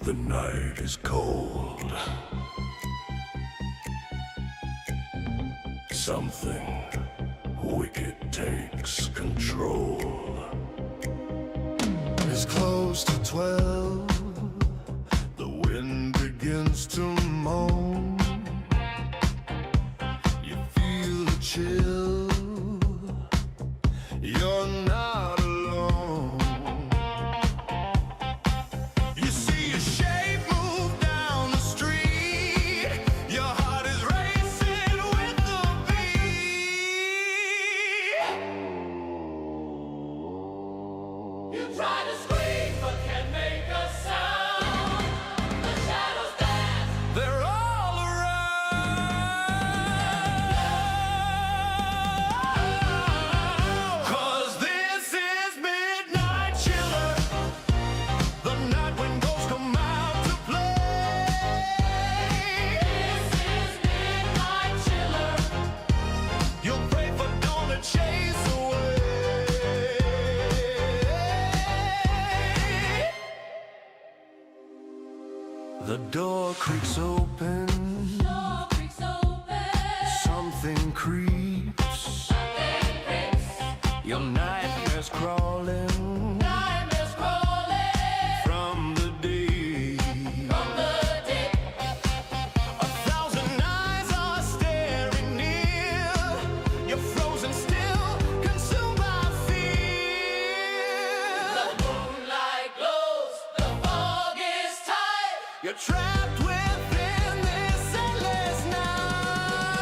The night is cold. Something wicked takes control. It's close to 12. The wind begins to moan. You feel the chill. You're not alone. You see a shape move down the street. Your heart is racing with the beat. You try to scream but can't make a sound. The shadows dance, they're all around. 'Cause this is Midnight Chiller, the night when ghosts come out to play. This is Midnight Chiller. You'll pray for dawn to chase away. The door creaks open. Something creeps. Your nightmares crawling. From the deep. A thousand eyes are staring near. You're frozen still, consumed by fear. The moonlight glows, the fog is tight. You're trapped within this endless night.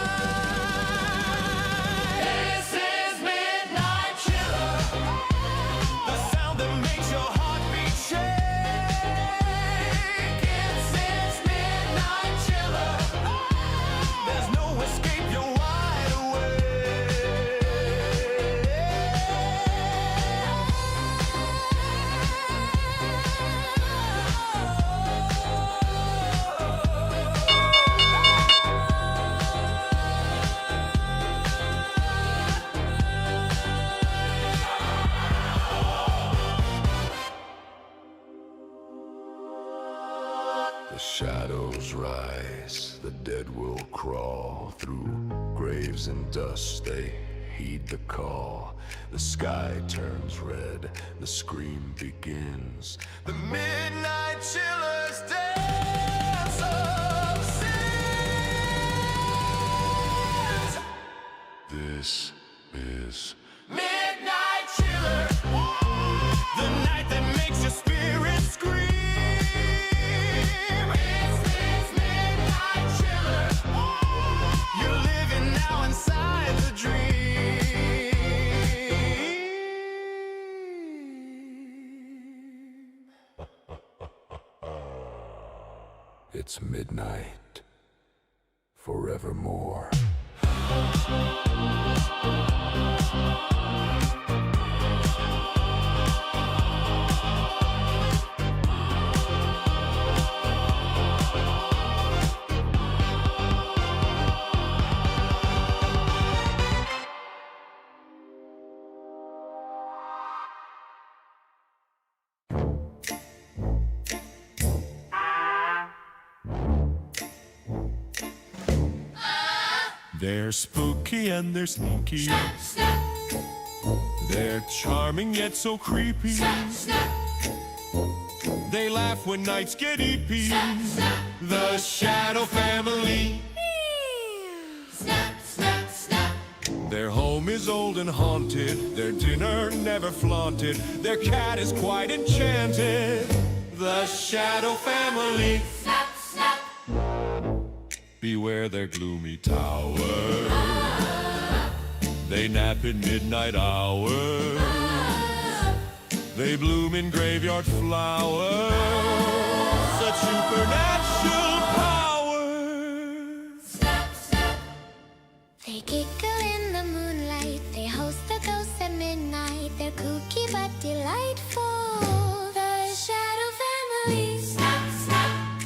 This is Midnight Chiller, the sound that makes your heartbeat shake. It's Midnight Chiller. There's no escape, you're wide The shadows rise, the dead will crawl through graves and dust. They heed the call. The sky turns red, the scream begins. The Midnight Chiller's dance of sins. This is Midnight Chiller, the night that makes your spirit scream. It's Midnight Chiller. You're living now inside the dream. It's midnight forevermore. They're spooky and they're sneaky. They're charming yet so creepy. They laugh when nights get eepy. The Shadow Family. Their home is old and haunted. Their dinner never flaunted. Their cat is quite enchanted. The Shadow Family. Beware their gloomy tower. They nap in midnight hours. They bloom in graveyard flowers. Such supernatural powers. They giggle in the moonlight. They host the ghosts at midnight. They're kooky but delightful. The Shadow Family.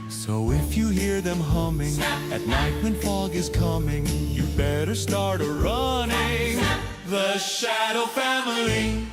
So if you hear them humming at night when fog is coming, you better start a-running. The Shadow Family.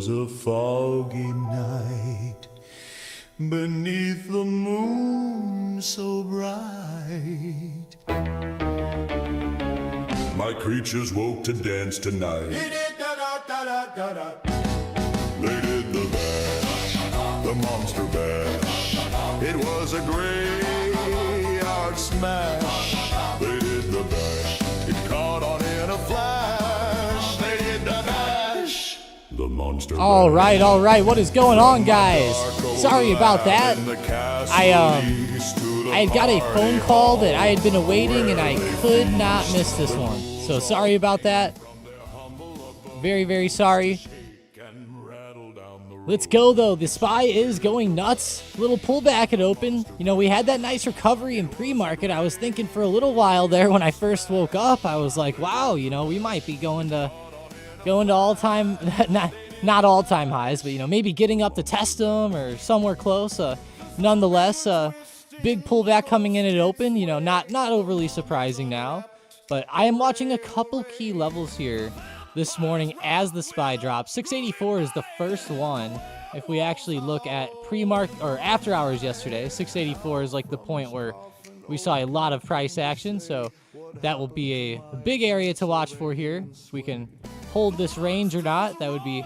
was a foggy night beneath the moon so bright. My creatures woke to dance tonight. They did the bash, the monster bash. It was a graveyard smash. They did the bash, it caught on in a flash. They did the bash, the monster bash. All right, what is going on, guys? Sorry about that. I had got a phone call that I had been awaiting, and I could not miss this one. So sorry about that. Very, very sorry. Let's go, though. The SPY is going nuts. Little pullback at open. You know, we had that nice recovery in pre-market. I was thinking for a little while there when I first woke up, I was like, wow, you know, we might be going to all-time, not all-time highs, but, you know, maybe getting up to test them or somewhere close. Nonetheless, big pullback coming in at open. You know, not overly surprising now. But I am watching a couple key levels here this morning as the SPY drops. 684 is the first one. If we actually look at pre-market or after hours yesterday, 684 is like the point where we saw a lot of price action. So that will be a big area to watch for here. If we can hold this range or not, that would be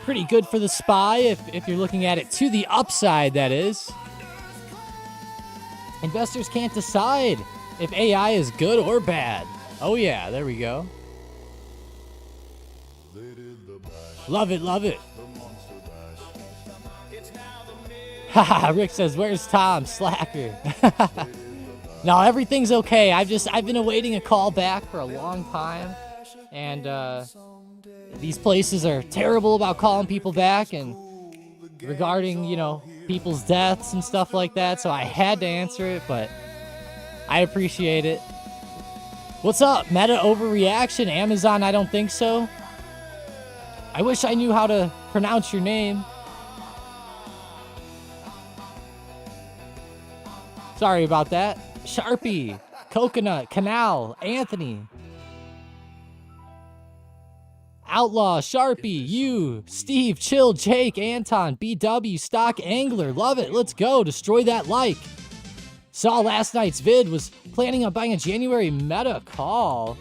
pretty good for the SPY if you're looking at it to the upside, that is. Investors can't decide if AI is good or bad. Oh yeah, there we go. Love it, love it. Haha, Rick says, where's Tom? Slacker. No, everything's okay. I've been awaiting a call back for a long time. And these places are terrible about calling people back and regarding, you know, people's deaths and stuff like that. So I had to answer it, but I appreciate it. What's up? Meta overreaction? Amazon, I don't think so. I wish I knew how to pronounce your name. Sorry about that. Sharpie, Coconut, Canal, Anthony, Outlaw, Sharpie, you, Steve, Chill, Jake, Anton, BW, Stock Angler. Love it. Let's go. Destroy that like. Saw last night's vid. Was planning on buying a January Meta call.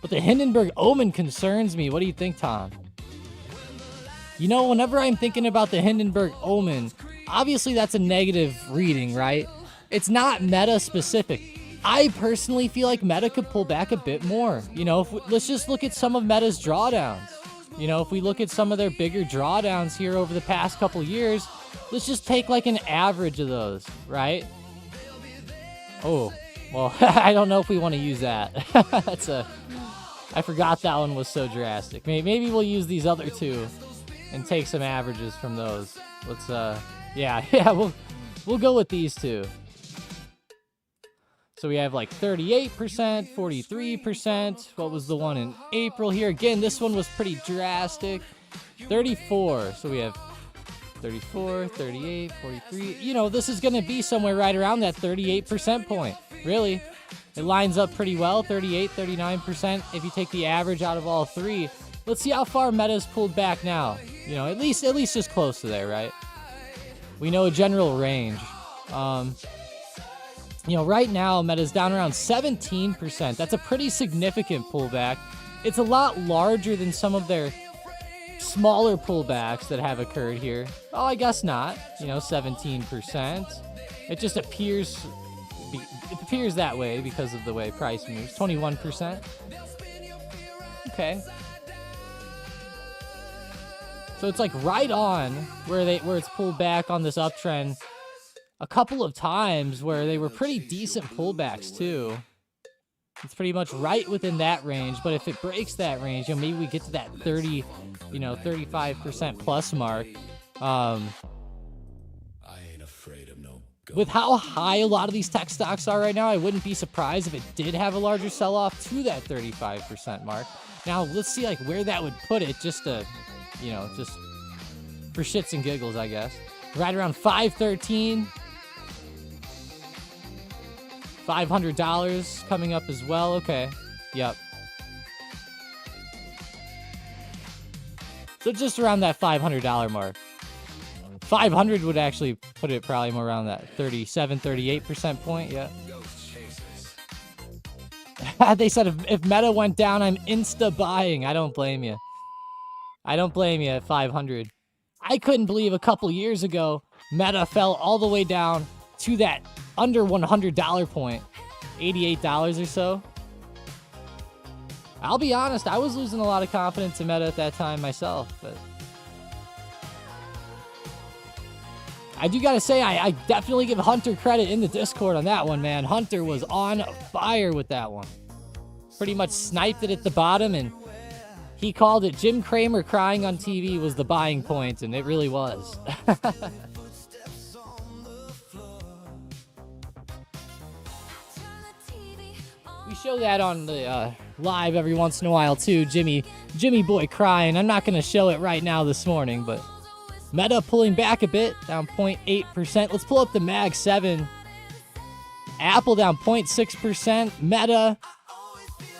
But the Hindenburg omen concerns me. What do you think, Tom? You know, whenever I'm thinking about the Hindenburg omen, obviously that's a negative reading, right? It's not Meta specific. I personally feel like Meta could pull back a bit more. You know, let's just look at some of Meta's drawdowns. You know, if we look at some of their bigger drawdowns here over the past couple years, let's just take like an average of those, right? Oh, well, I don't know if we want to use that. I forgot that one was so drastic. Maybe we'll use these other two and take some averages from those. Let's, yeah, we'll go with these two. So we have like 38%, 43%. What was the one in April here? Again, this one was pretty drastic. 34. So we have 34, 38, 43. You know, this is going to be somewhere right around that 38% point. Really. It lines up pretty well. 38, 39% if you take the average out of all three. Let's see how far Meta's pulled back now. You know, at least just close to there, right? We know a general range. You know, right now, Meta's down around 17%. That's a pretty significant pullback. It's a lot larger than some of their smaller pullbacks that have occurred here. Oh, I guess not. You know, 17%. It just appears that way because of the way price moves. 21%. Okay. So it's like right on where it's pulled back on this uptrend. A couple of times where they were pretty decent pullbacks too. It's pretty much right within that range, but if it breaks that range, you know, maybe we get to that 30, you know, 35% plus mark. I ain't afraid of no ghost. With how high a lot of these tech stocks are right now, I wouldn't be surprised if it did have a larger sell-off to that 35% mark. Now, let's see like where that would put it, just to, you know, just for shits and giggles, I guess. Right around 513. $500 coming up as well. Okay. Yep. So just around that $500 mark. 500 would actually put it probably more around that 37, 38% point. Yeah. They said if Meta went down, I'm insta buying. I don't blame you. I don't blame you at 500. I couldn't believe a couple years ago Meta fell all the way down to that under $100 point, $88 or so. I'll be honest, I was losing a lot of confidence in Meta at that time myself, but I do gotta say, I definitely give Hunter credit in the Discord on that one, man. Hunter was on fire with that one. Pretty much sniped it at the bottom, and he called it Jim Cramer crying on TV was the buying point, and it really was. We show that on the live every once in a while too. Jimmy boy crying. I'm not gonna show it right now this morning, but Meta pulling back a bit, down 0.8%. Let's pull up the Mag 7. Apple down 0.6%. Meta,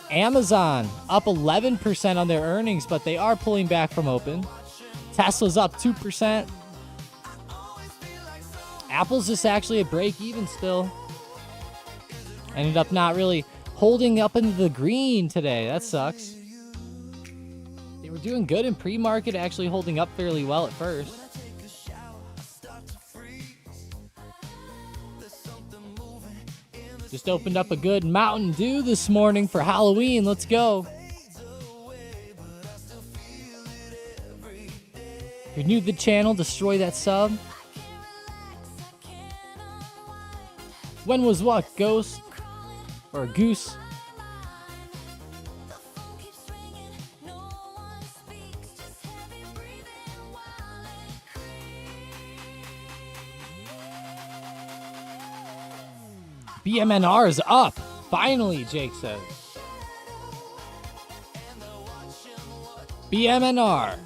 Amazon up 11% on their earnings, but they are pulling back from open. Tesla's up 2%. Apple's just actually a break even still. Ended up not really holding up into the green today. That sucks. They were doing good in pre-market, actually holding up fairly well at first. Just opened up a good Mountain Dew this morning for Halloween. Let's go. If you're new to the channel, destroy that sub. When was what? Ghost? Or a goose? BMNR is up. Finally, Jake says. BMNR.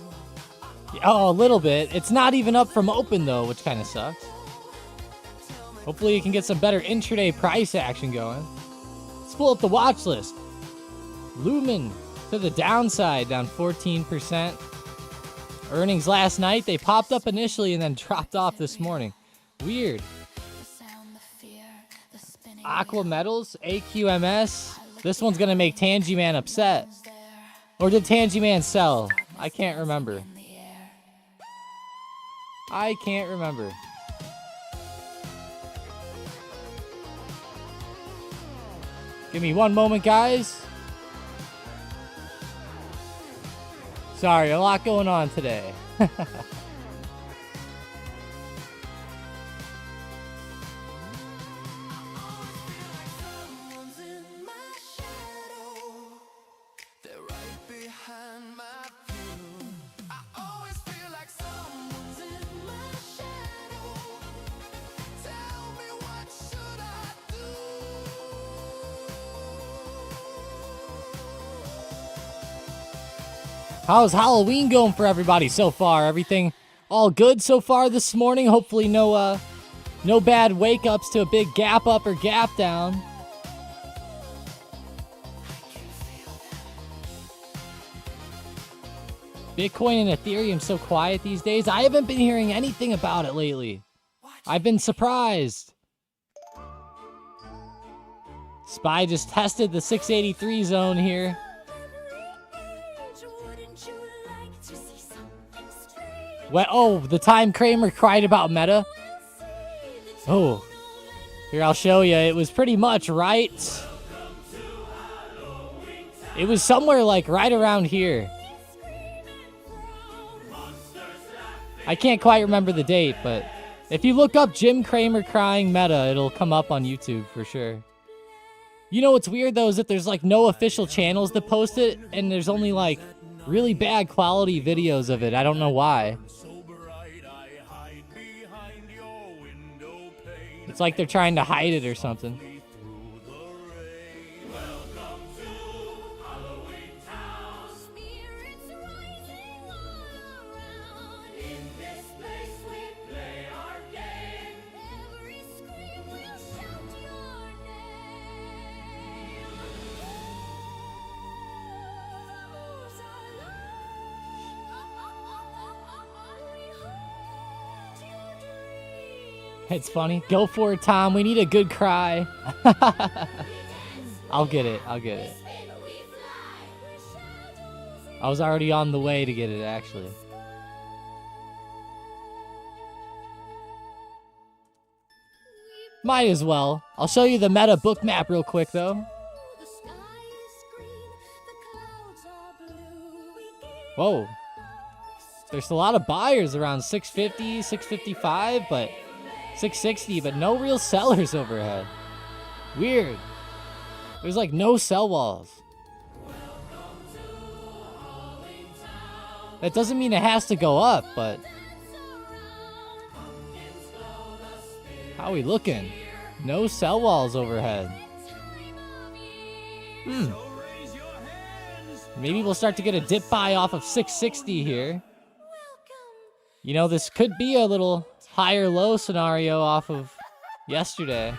Oh, a little bit. It's not even up from open, though, which kind of sucks. Hopefully you can get some better intraday price action going. Let's pull up the watch list. Lumen to the downside, down 14%. Earnings last night, they popped up initially and then dropped off this morning. Weird. Aqua Metals, AQMS. This one's going to make Tangy-Man upset. Or did Tangy-Man sell? I can't remember. I can't remember. Give me one moment, guys. Sorry, a lot going on today. How's Halloween going for everybody so far? Everything all good so far this morning? Hopefully no bad wake-ups to a big gap up or gap down. Bitcoin and Ethereum so quiet these days. I haven't been hearing anything about it lately. I've been surprised. SPY just tested the 683 zone here. Oh, the time Kramer cried about Meta. Oh, here, I'll show you. It was pretty much right. It was somewhere like right around here. I can't quite remember the date, but if you look up Jim Cramer crying Meta, it'll come up on YouTube for sure. You know what's weird, though, is that there's like no official channels that post it, and there's only like really bad quality videos of it. I don't know why. It's like they're trying to hide it or something. It's funny. Go for it, Tom. We need a good cry. I'll get it. I'll get it. I was already on the way to get it, actually. Might as well. I'll show you the Meta book map real quick, though. Whoa. There's a lot of buyers around 650, 655, but 660, but no real sellers overhead. Weird. There's like no sell walls. That doesn't mean it has to go up, but how are we looking? No sell walls overhead. Maybe we'll start to get a dip buy off of 660 here. You know, this could be a little higher low scenario off of yesterday.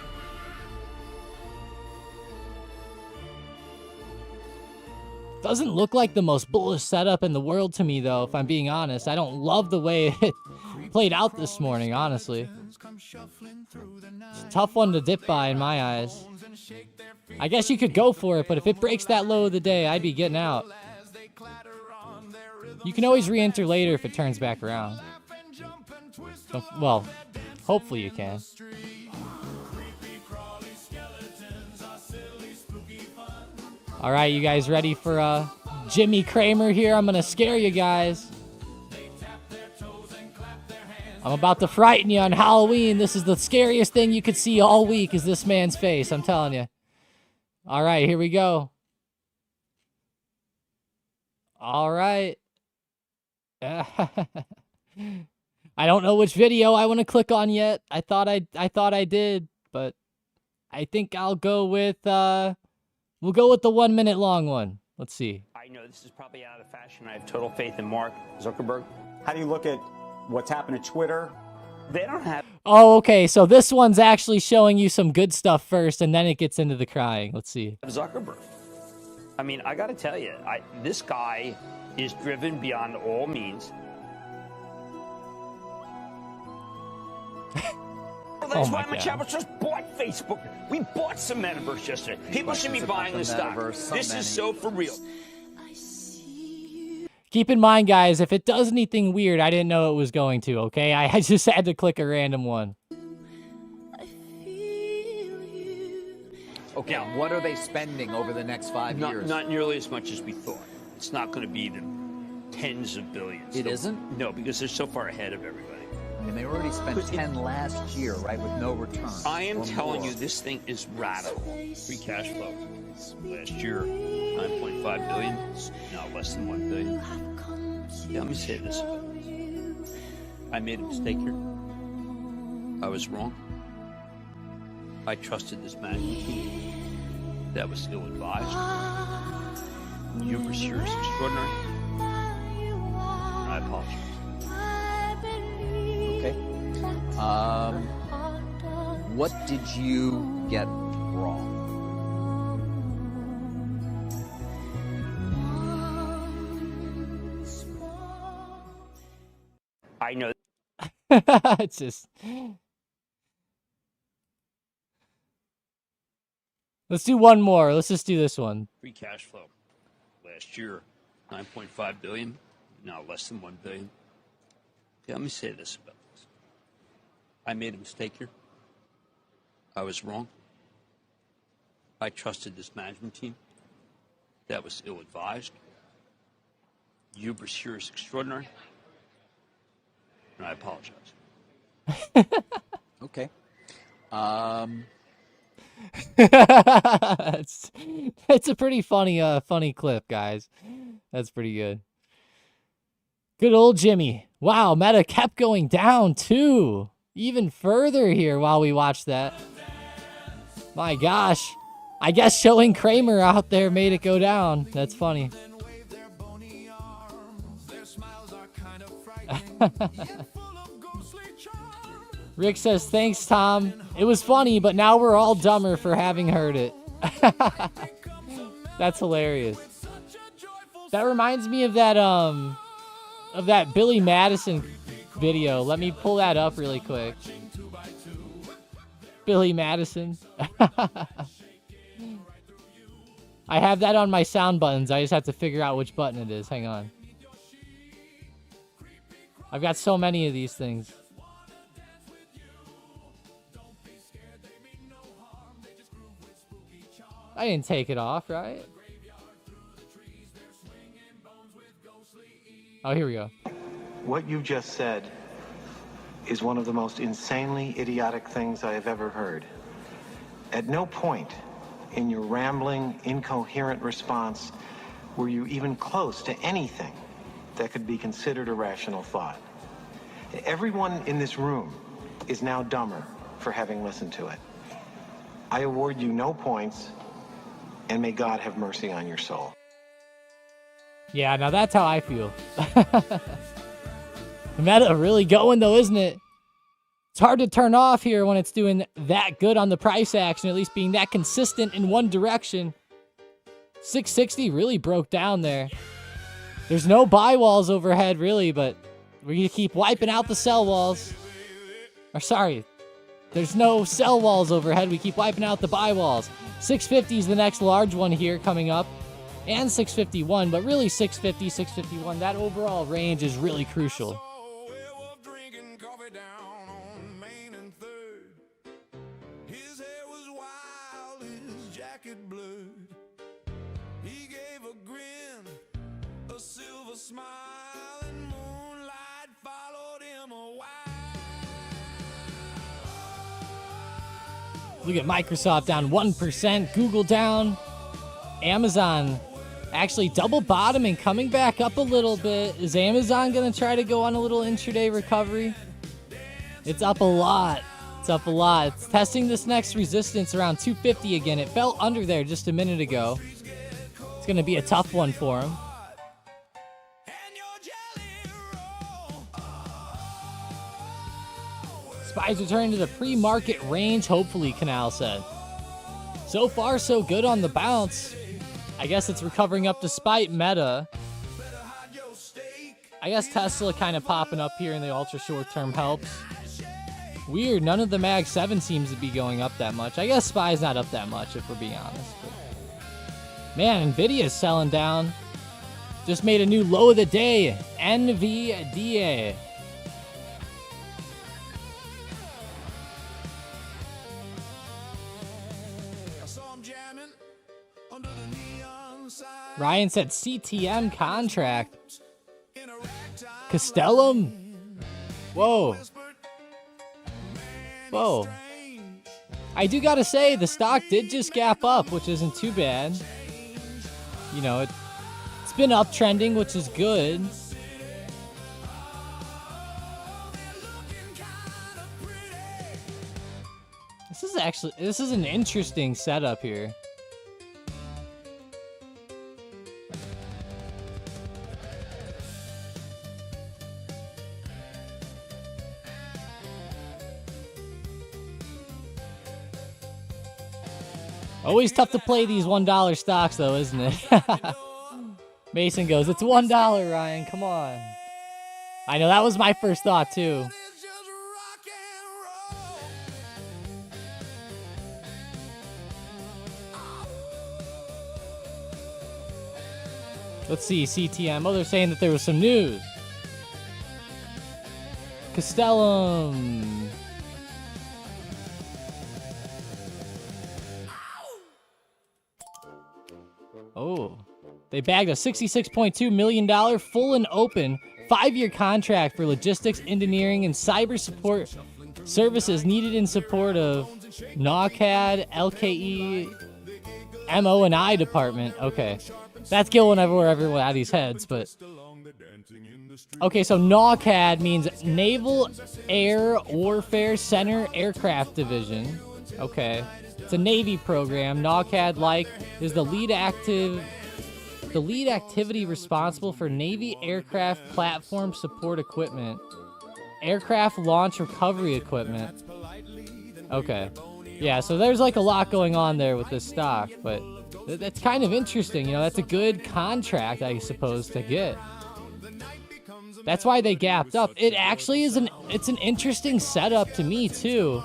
Doesn't look like the most bullish setup in the world to me, though, if I'm being honest. I don't love the way it played out this morning, honestly. It's a tough one to dip by in my eyes. I guess you could go for it, but if it breaks that low of the day, I'd be getting out. You can always re-enter later if it turns back around. Well, hopefully you can. All right, you guys ready for Jimmy Cramer here? I'm going to scare you guys. I'm about to frighten you on Halloween. This is the scariest thing you could see all week is this man's face. I'm telling you. All right, here we go. All right. I don't know which video I want to click on yet. I thought I did, but I think I'll go with we'll go with the 1 minute long one. Let's see. I know this is probably out of fashion. I have total faith in Mark Zuckerberg. How do you look at what's happened to Twitter? They don't have Oh, okay. So this one's actually showing you some good stuff first, and then it gets into the crying. Let's see. Zuckerberg. I mean, I got to tell you, this guy is driven beyond all means. That's why my channel just bought Facebook. We bought some metaverse yesterday. People should be buying this stock. This is so for real. Keep in mind, guys, if it does anything weird, I didn't know it was going to, okay? I just had to click a random one. Okay, what are they spending over the next 5 years? Not nearly as much as we thought. It's not going to be the tens of billions. It isn't? No, because they're so far ahead of everybody. I mean, they already spent 10 last year, right, with no return. I am telling you, this thing is radical. Free cash flow. Last year, 9.5 billion. Now less than 1 billion. Yeah, let me say this. I made a mistake here. I was wrong. I trusted this management team. That was ill-advised. Hubris here is extraordinary. I apologize. Okay. What did you get wrong? I know. It's just... Let's do one more. Let's just do this one. Free cash flow. Last year, 9.5 billion. Now less than 1 billion. Yeah, let me say this about this. I made a mistake here. I was wrong. I trusted this management team. That was ill-advised. Hubris here is extraordinary. And I apologize. Okay. It's a pretty funny clip, guys. That's pretty good. Good old Jimmy. Wow, Meta kept going down too. Even further here while we watched that. My gosh. I guess showing Kramer out there made it go down. That's funny. Rick says, thanks, Tom. It was funny, but now we're all dumber for having heard it. That's hilarious. That reminds me of that Billy Madison video. Let me pull that up really quick. Billy Madison. I have that on my sound buttons. I just have to figure out which button it is. Hang on. I've got so many of these things. I didn't take it off, right? Oh, here we go. What you just said is one of the most insanely idiotic things I have ever heard. At no point in your rambling, incoherent response were you even close to anything that could be considered a rational thought. Everyone in this room is now dumber for having listened to it. I award you no points, and may God have mercy on your soul. Yeah, now that's how I feel. Meta really going though, isn't it? It's hard to turn off here when it's doing that good on the price action, at least being that consistent in one direction. 660 really broke down there. There's no buy walls overhead, really, but we're going to keep wiping out the sell walls. Or sorry, there's no sell walls overhead. We keep wiping out the buy walls. 650 is the next large one here coming up. And 651, but really 650, 651. That overall range is really crucial. Look at Microsoft down 1%, Google down, Amazon actually double bottoming, coming back up a little bit. Is Amazon going to try to go on a little intraday recovery? It's up a lot. It's up a lot. It's testing this next resistance around 250 again. It fell under there just a minute ago. It's going to be a tough one for him. SPY's returning to the pre-market range, hopefully, Canal said. So far, so good on the bounce. I guess it's recovering up despite Meta. I guess Tesla kind of popping up here in the ultra short term helps. Weird, none of the Mag 7 seems to be going up that much. I guess SPY's not up that much, if we're being honest. But man, Nvidia's selling down. Just made a new low of the day. NVDA. Ryan said CTM contract. Castellum? Whoa. Whoa. I do gotta say, the stock did just gap up, which isn't too bad. You know, it's been uptrending, which is good. This is an interesting setup here. Always tough to play these $1 stocks, though, isn't it? Mason goes, it's $1, Ryan. Come on. I know, that was my first thought, too. Let's see, CTM. Oh, they're saying that there was some news. Castellum. Oh, they bagged a $66.2 million full and open 5-year contract for logistics, engineering, and cyber support services needed in support of NAWCAD, LKE, MO&I department. Okay, that's going everywhere out of these heads, but... Okay, so NAWCAD means Naval Air Warfare Center Aircraft Division. Okay. It's a Navy program. NAWCAD is the lead activity responsible for Navy aircraft platform support equipment, aircraft launch recovery equipment. Okay, yeah. So there's like a lot going on there with this stock, but that's kind of interesting. You know, that's a good contract, I suppose, to get. That's why they gapped up. It actually is it's an interesting setup to me too.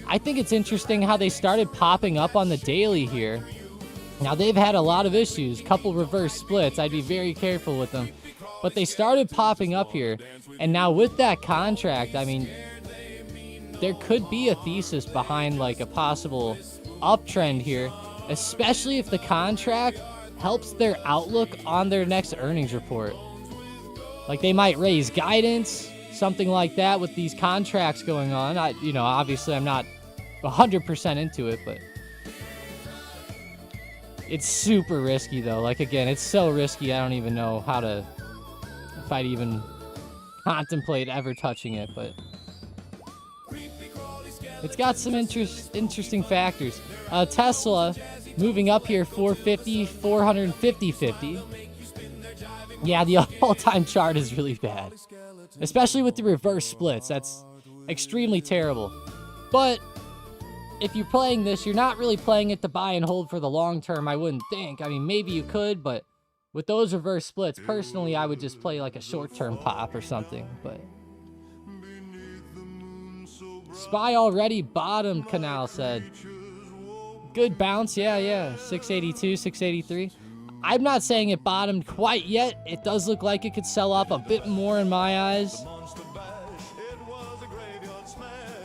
I think it's interesting how they started popping up on the daily here. Now, they've had a lot of issues, couple reverse splits. I'd be very careful with them. But they started popping up here. And now with that contract, I mean, there could be a thesis behind like a possible uptrend here, especially if the contract helps their outlook on their next earnings report. Like they might raise guidance, something like that with these contracts going on. Obviously I'm not 100% into it, but it's super risky though. Like again, it's so risky. I don't even know if I'd even contemplate ever touching it, but it's got some interesting factors. Tesla moving up here 450, 450, 50. Yeah, the all-time chart is really bad. Especially with the reverse splits. That's extremely terrible. But if you're playing this, you're not really playing it to buy and hold for the long term, I wouldn't think. I mean, maybe you could, but with those reverse splits, personally, I would just play like a short-term pop or something, but... SPY already bottomed, Canal said. Good bounce, yeah. 682, 683. I'm not saying it bottomed quite yet. It does look like it could sell up a bit more in my eyes.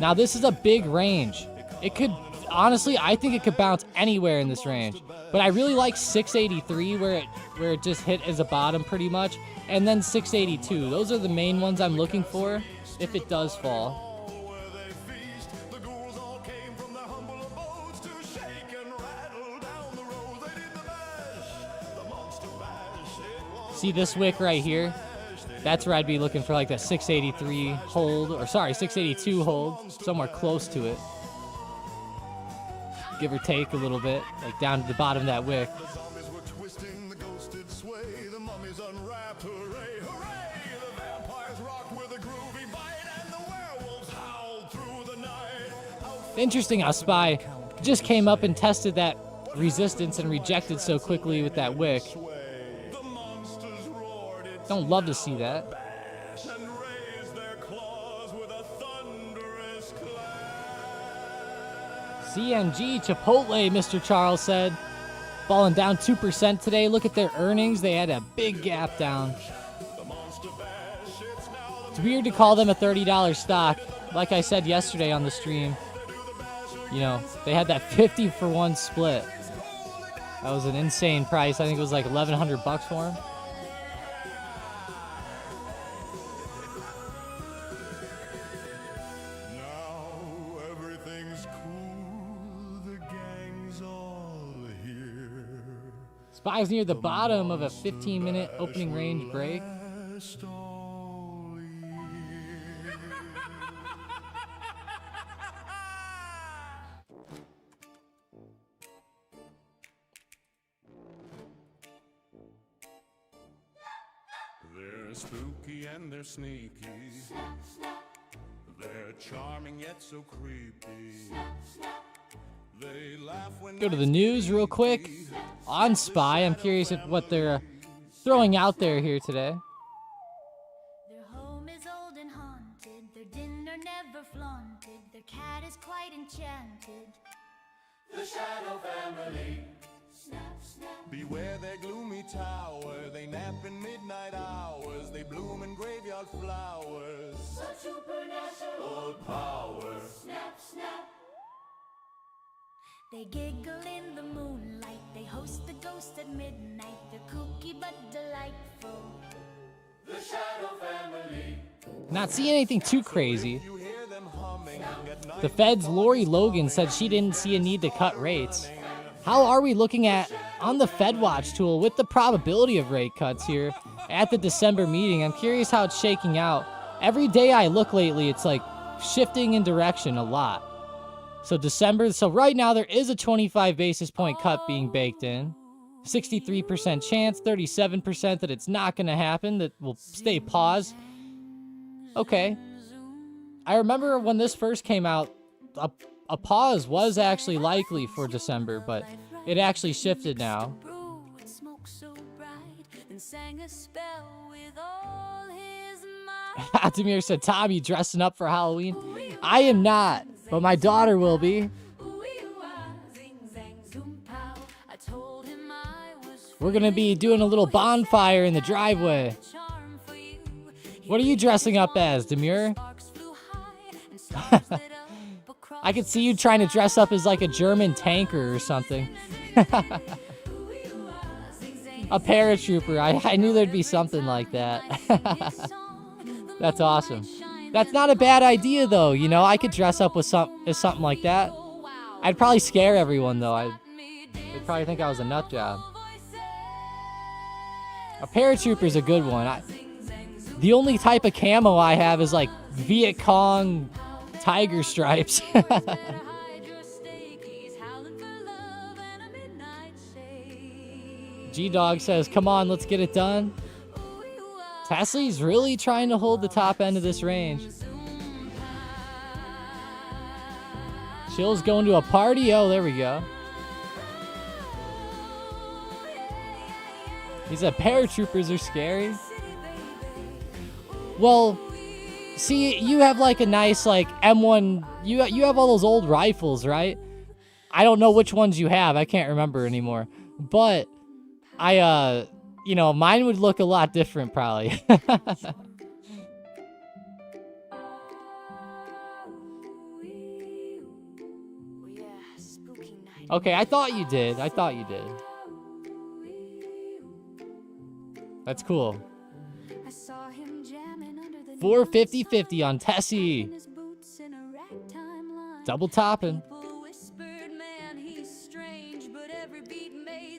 Now, this is a big range. It could, honestly, I think it could bounce anywhere in this range. But I really like 683 where it just hit as a bottom pretty much. And then 682. Those are the main ones I'm looking for if it does fall. See this wick right here? That's where I'd be looking for like that 683 hold, or sorry, 682 hold, somewhere close to it. Give or take a little bit, like down to the bottom of that wick. Interesting how SPY just came up and tested that resistance and rejected so quickly with that wick. Don't love to see that. CMG Chipotle, Mr. Charles said. Falling down 2% today. Look at their earnings. They had a big gap down. It's weird to call them a $30 stock. Like I said yesterday on the stream, you know, they had that 50-for-1 split. That was an insane price. I think it was like $1,100 for them. SPY's near the bottom of a 15-minute opening range break. They're spooky and they're sneaky. They're charming yet so creepy. They laugh when Go to the news real quick. On SPY, I'm curious at what they're throwing out there here today. Their home is old and haunted, their dinner never flaunted, their cat is quite enchanted. The Shadow Family. Snap, snap. Beware their gloomy tower. They nap in midnight hours. They bloom in graveyard flowers. Such supernatural power. Snap, snap. They giggle in the moonlight, they host the ghost at midnight. They're kooky but delightful. The Shadow Family. Not seeing anything too crazy. The Fed's Lori Logan said she didn't see a need to cut rates. How are we looking at on the Fed Watch tool with the probability of rate cuts here at the December meeting? I'm curious how it's shaking out. Every day I look lately, it's like shifting in direction a lot. So December, so right now there is a 25 basis point cut being baked in. 63% chance, 37% that it's not going to happen, that will stay paused. Okay. I remember when this first came out, a pause was actually likely for December, but it actually shifted now. Demir said, Tom, you dressing up for Halloween? I am not, but my daughter will be. We're going to be doing a little bonfire in the driveway. What are you dressing up as, Demir? I could see you trying to dress up as like a German tanker or something. A paratrooper. I knew there'd be something like that. That's awesome. That's not a bad idea, though. You know, I could dress up with something like that. I'd probably scare everyone, though. They'd probably think I was a nut job. A paratrooper's a good one. The only type of camo I have is like Viet Cong tiger stripes. G-Dog says, come on, let's get it done. Tesla's really trying to hold the top end of this range. Chill's going to a party. Oh, there we go. He said paratroopers are scary. Well, see, you have like a nice like M1. You have all those old rifles, right? I don't know which ones you have. I can't remember anymore. But I, you know, mine would look a lot different probably. Okay, I thought you did. I thought you did. That's cool. 450-50 on Tessie. Double topping.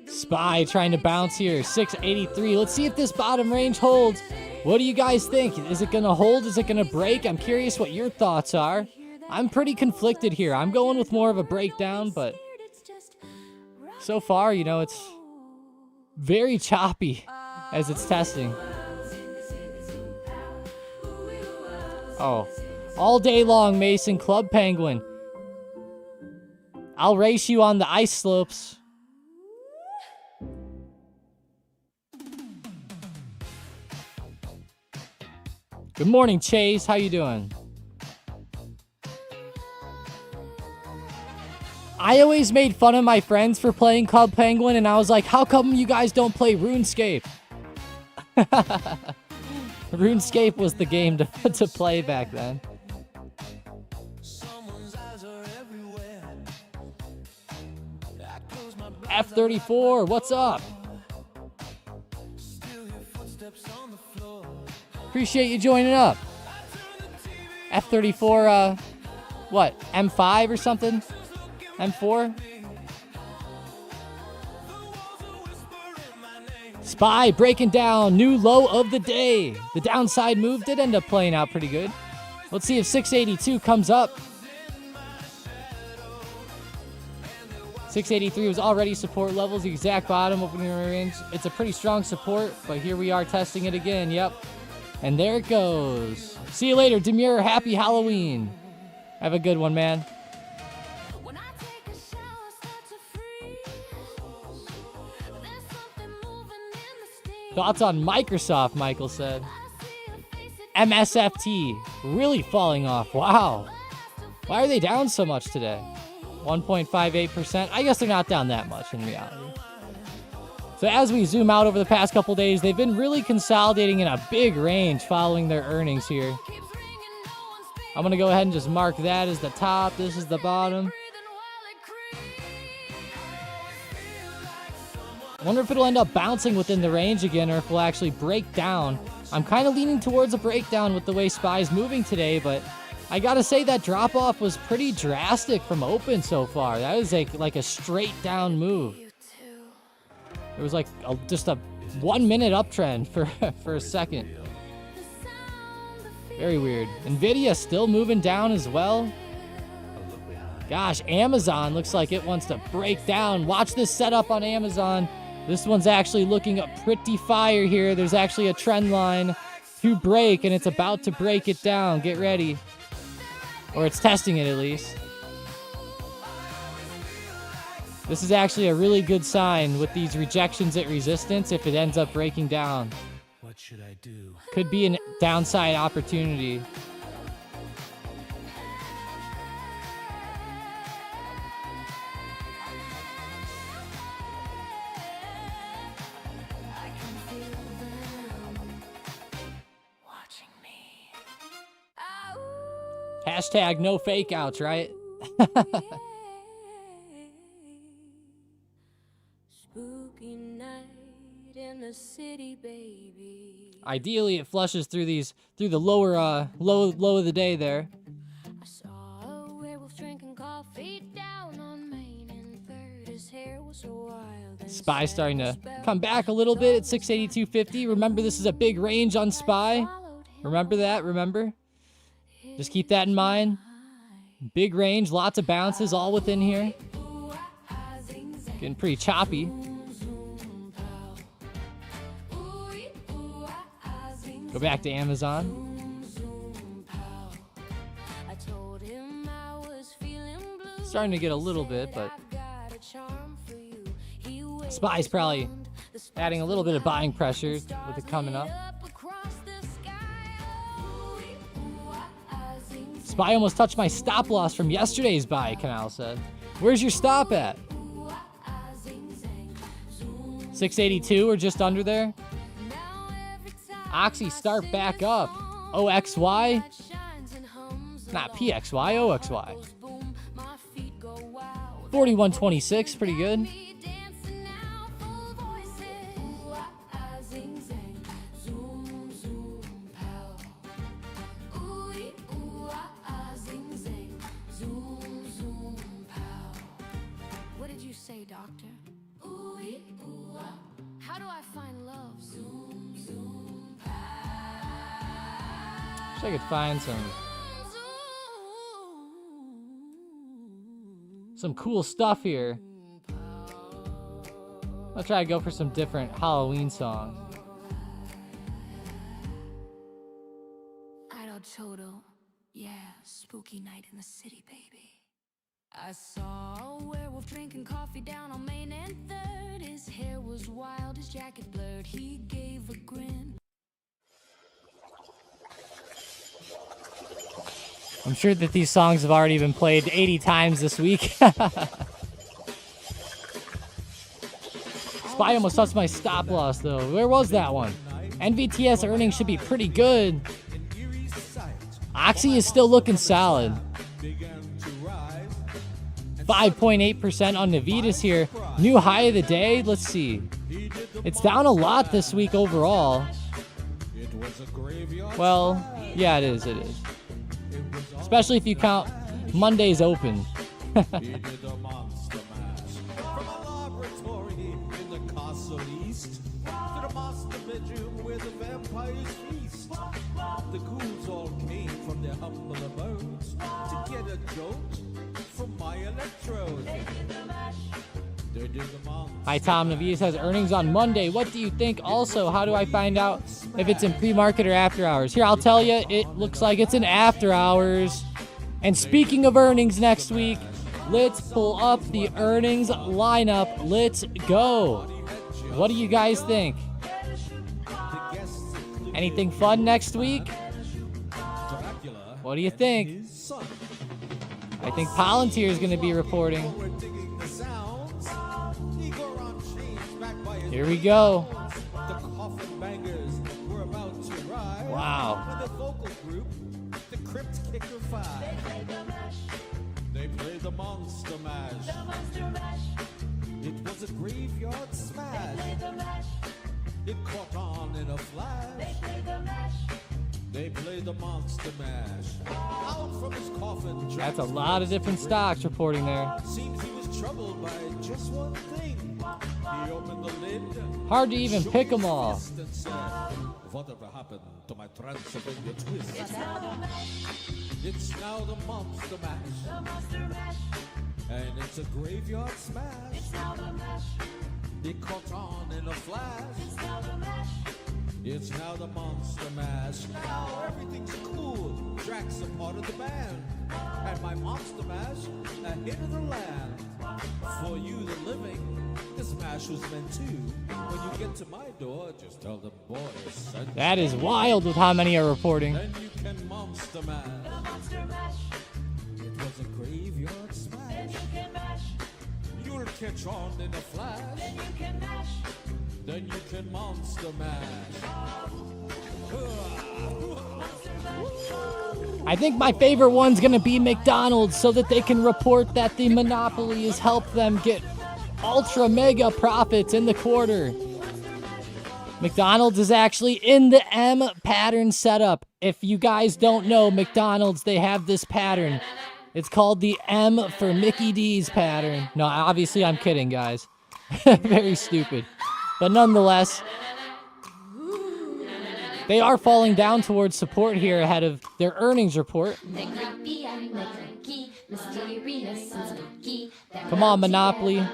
Spy trying to bounce here. 683. Let's see if this bottom range holds. What do you guys think? Is it going to hold? Is it going to break? I'm curious what your thoughts are. I'm pretty conflicted here. I'm going with more of a breakdown, but so far, you know, it's very choppy as it's testing. Oh, all day long, Mason. Club Penguin. I'll race you on the ice slopes. Good morning, Chase. How you doing? I always made fun of my friends for playing Club Penguin, and I was like, how come you guys don't play RuneScape? RuneScape was the game to play back then. F34, what's up? Appreciate you joining up. F34, what, M5 or something? M4? Spy breaking down, new low of the day. The downside move did end up playing out pretty good. Let's see if 682 comes up. 683 was already support levels, the exact bottom opening range. It's a pretty strong support, but here we are testing it again. Yep. And there it goes. See you later, Demure. Happy Halloween. Have a good one, man. Thoughts on Microsoft, Michael said. MSFT really falling off. Wow. Why are they down so much today? 1.58%. I guess they're not down that much in reality. So as we zoom out over the past couple days, they've been really consolidating in a big range following their earnings here. I'm going to go ahead and just mark that as the top. This is the bottom. I wonder if it'll end up bouncing within the range again or if we'll actually break down. I'm kind of leaning towards a breakdown with the way SPY's moving today, but I gotta say that drop-off was pretty drastic from open so far. That was like a straight down move. It was like just a 1 minute uptrend for a second. Very weird. Nvidia still moving down as well. Gosh, Amazon looks like it wants to break down. Watch this setup on Amazon. This one's actually looking a pretty fire here. There's actually a trend line to break, and it's about to break it down. Get ready. Or it's testing it at least. This is actually a really good sign with these rejections at resistance if it ends up breaking down. What should I do? Could be a downside opportunity. Hashtag no fake outs, right? Spooky night in the city, baby. Ideally, it flushes through the lower low of the day there. I saw a werewolf drinking coffee down on Main and Third. His hair was so wild. SPY starting to come back a little bit at 682.50. Remember, this is a big range on SPY. Remember that. Remember. Just keep that in mind. Big range, lots of bounces, all within here. Getting pretty choppy. Go back to Amazon. Starting to get a little bit, but SPY's probably adding a little bit of buying pressure with it coming up. SPY almost touched my stop loss from yesterday's buy, Canal said. Where's your stop at? 682 or just under there? Oxy start back up. OXY? Not PXY, OXY. 4126, pretty good. What did you say, doctor? How do I find love? Wish I could find some cool stuff here. I'll try to go for some different Halloween songs. Idol Toto. Yeah, spooky night in the city, baby. I saw a werewolf drinking coffee down on Main and 3rd. His hair was wild, his jacket blurred. He gave a grin. I'm sure that these songs have already been played 80 times this week. SPY almost touched my stop loss, though. Where was that one? NVTS earnings should be pretty good. Oxy is still looking solid. 5.8% on Navitas here. New high of the day. Let's see. It's down a lot this week overall. Well, yeah, it is. It is. Especially if you count Monday's open. The ghouls all came from their humble abodes to get a jolt from my electrode. Hi, Tom. Navitas has earnings on Monday. What do you think? Also, how do I find out if it's in pre-market or after hours? Here, I'll tell you. It looks like it's in after hours. And speaking of earnings next week, let's pull up the earnings lineup. Let's go. What do you guys think? Anything fun next week? What do you think? I think Palantir is going to be reporting. Here we go. Wow. They played the Monster Mash. It was a graveyard smash. It caught on in a flash. They played the Monster Mash. Out from his coffin. That's a lot of different stocks reporting there. Seems he was troubled by just one thing. He opened the lid. Hard to even pick them all. And said, whatever happened to my Transylvania twist? It's now the Monster Mash. And it's a graveyard smash. It caught on in a flash. It's now the Monster Mash. Now everything's cool. Drax a part of the band. And my Monster Mash, a hit of the land. For you, the living, this mash was meant to. When you get to my door, just tell them boys sent you. That is wild with how many are reporting. Then you can Monster Mash. It was a graveyard smash. You'll catch on in a flash. Then you can Monster Mash. I think my favorite one's going to be McDonald's so that they can report that the monopoly has helped them get ultra mega profits in the quarter. McDonald's is actually in the M pattern setup. If you guys don't know McDonald's, they have this pattern. It's called the M for Mickey D's pattern. No, obviously I'm kidding, guys. Very stupid. But nonetheless, they are falling down towards support here ahead of their earnings report. Come on, Monopoly.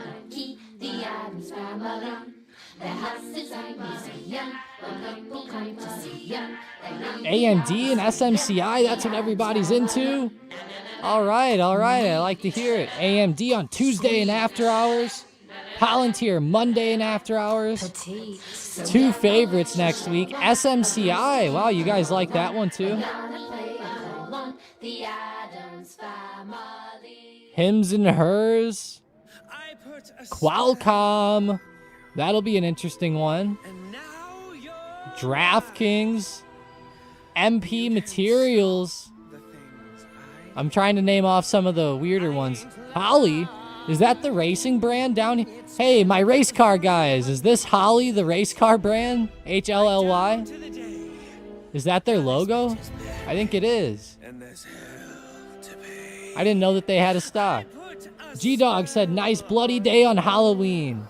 AMD and SMCI, that's what everybody's into. All right. I like to hear it. AMD on Tuesday and after hours. Palantir Monday and after hours. Two favorites next week. SMCI. Wow, you guys like that one too? Hims and Hers. Qualcomm. That'll be an interesting one. DraftKings. MP Materials. I'm trying to name off some of the weirder ones. Holly. Is that the racing brand down here? Hey, my race car guys. Is this Holly, the race car brand? HLLY? Is that their logo? I think it is. I didn't know that they had a stock. G-Dog said, nice bloody day on Halloween.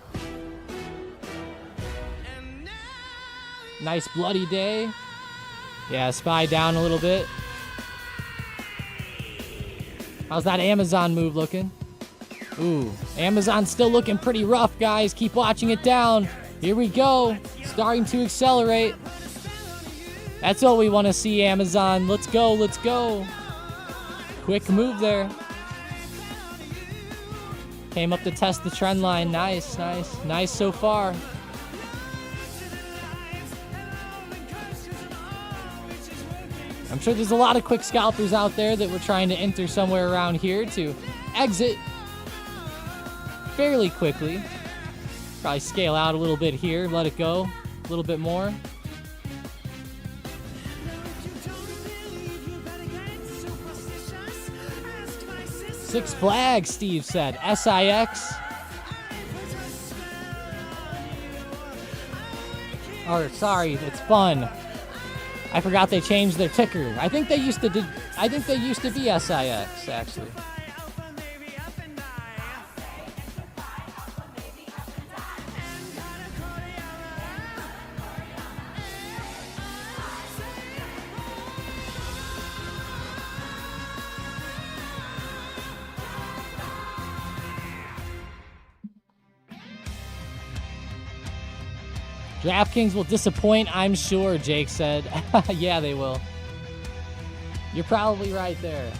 Nice bloody day. Yeah, SPY down a little bit. How's that Amazon move looking? Ooh, Amazon's still looking pretty rough, guys. Keep watching it down. Here we go. Starting to accelerate. That's all we want to see, Amazon. Let's go, let's go. Quick move there. Came up to test the trend line. Nice, nice. Nice so far. I'm sure there's a lot of quick scalpers out there that were trying to enter somewhere around here to exit fairly quickly. Probably scale out a little bit here, let it go a little bit more. Six Flags, Steve said. SIX. Or sorry, it's fun. I forgot they changed their ticker. I think they used to be SIX actually. DraftKings will disappoint, I'm sure, Jake said. Yeah, they will. You're probably right there.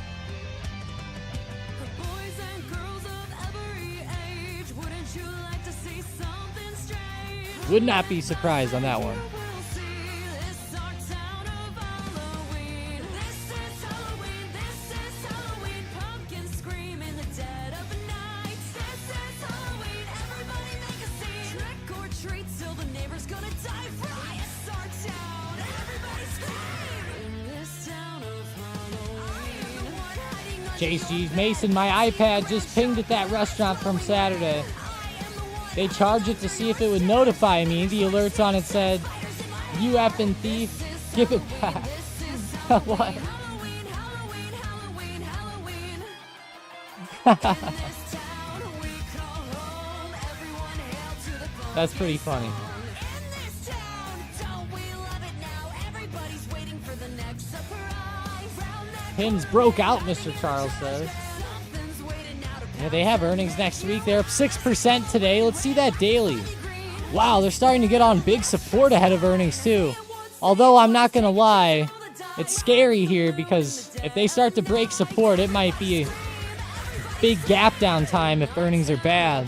Would not be surprised on that one. JC's Mason, my iPad just pinged at that restaurant from Saturday. They charged it to see if it would notify me. The alerts on it said, "You effing thief, give it back." What? That's pretty funny. Pins broke out, Mr. Charles says. Yeah, they have earnings next week. They're up 6% today. Let's see that daily. Wow, they're starting to get on big support ahead of earnings too. Although I'm not gonna lie, it's scary here because if they start to break support, it might be a big gap down time if earnings are bad.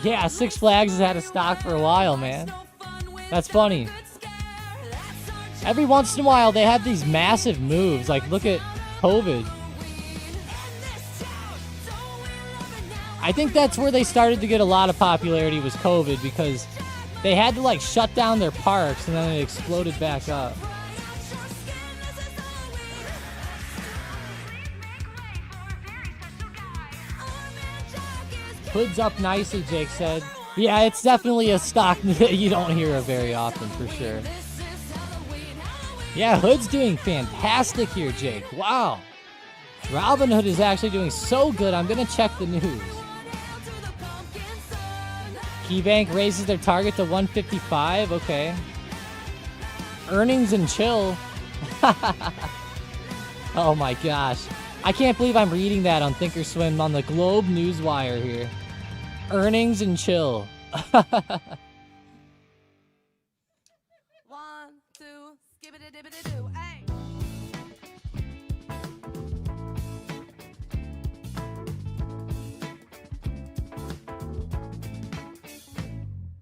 Yeah, Six Flags has had a stock for a while, man. That's funny. Every once in a while, they have these massive moves. Like, look at COVID. I think that's where they started to get a lot of popularity was COVID because they had to, like, shut down their parks and then it exploded back up. Hood's up nicely, Jake said. Yeah, it's definitely a stock that you don't hear of very often, for sure. Yeah, Hood's doing fantastic here, Jake. Wow. Robinhood is actually doing so good, I'm going to check the news. KeyBank raises their target to 155. Okay. Earnings and chill. Oh my gosh. I can't believe I'm reading that on Thinkorswim on the Globe Newswire here. Earnings and chill. 1, 2, skibbity-dibbity-doo. Hey.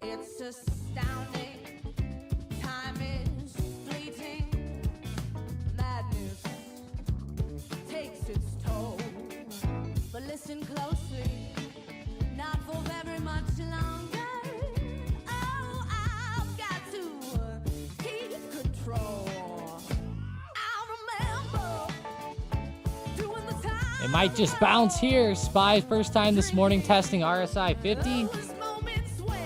It's astounding. Time is fleeting. Madness takes its toll. But listen closely. Not for very much longer. Oh, I've got to keep control. I remember doing the time. It might just bounce here. SPY first time this morning testing RSI 50. Those moments when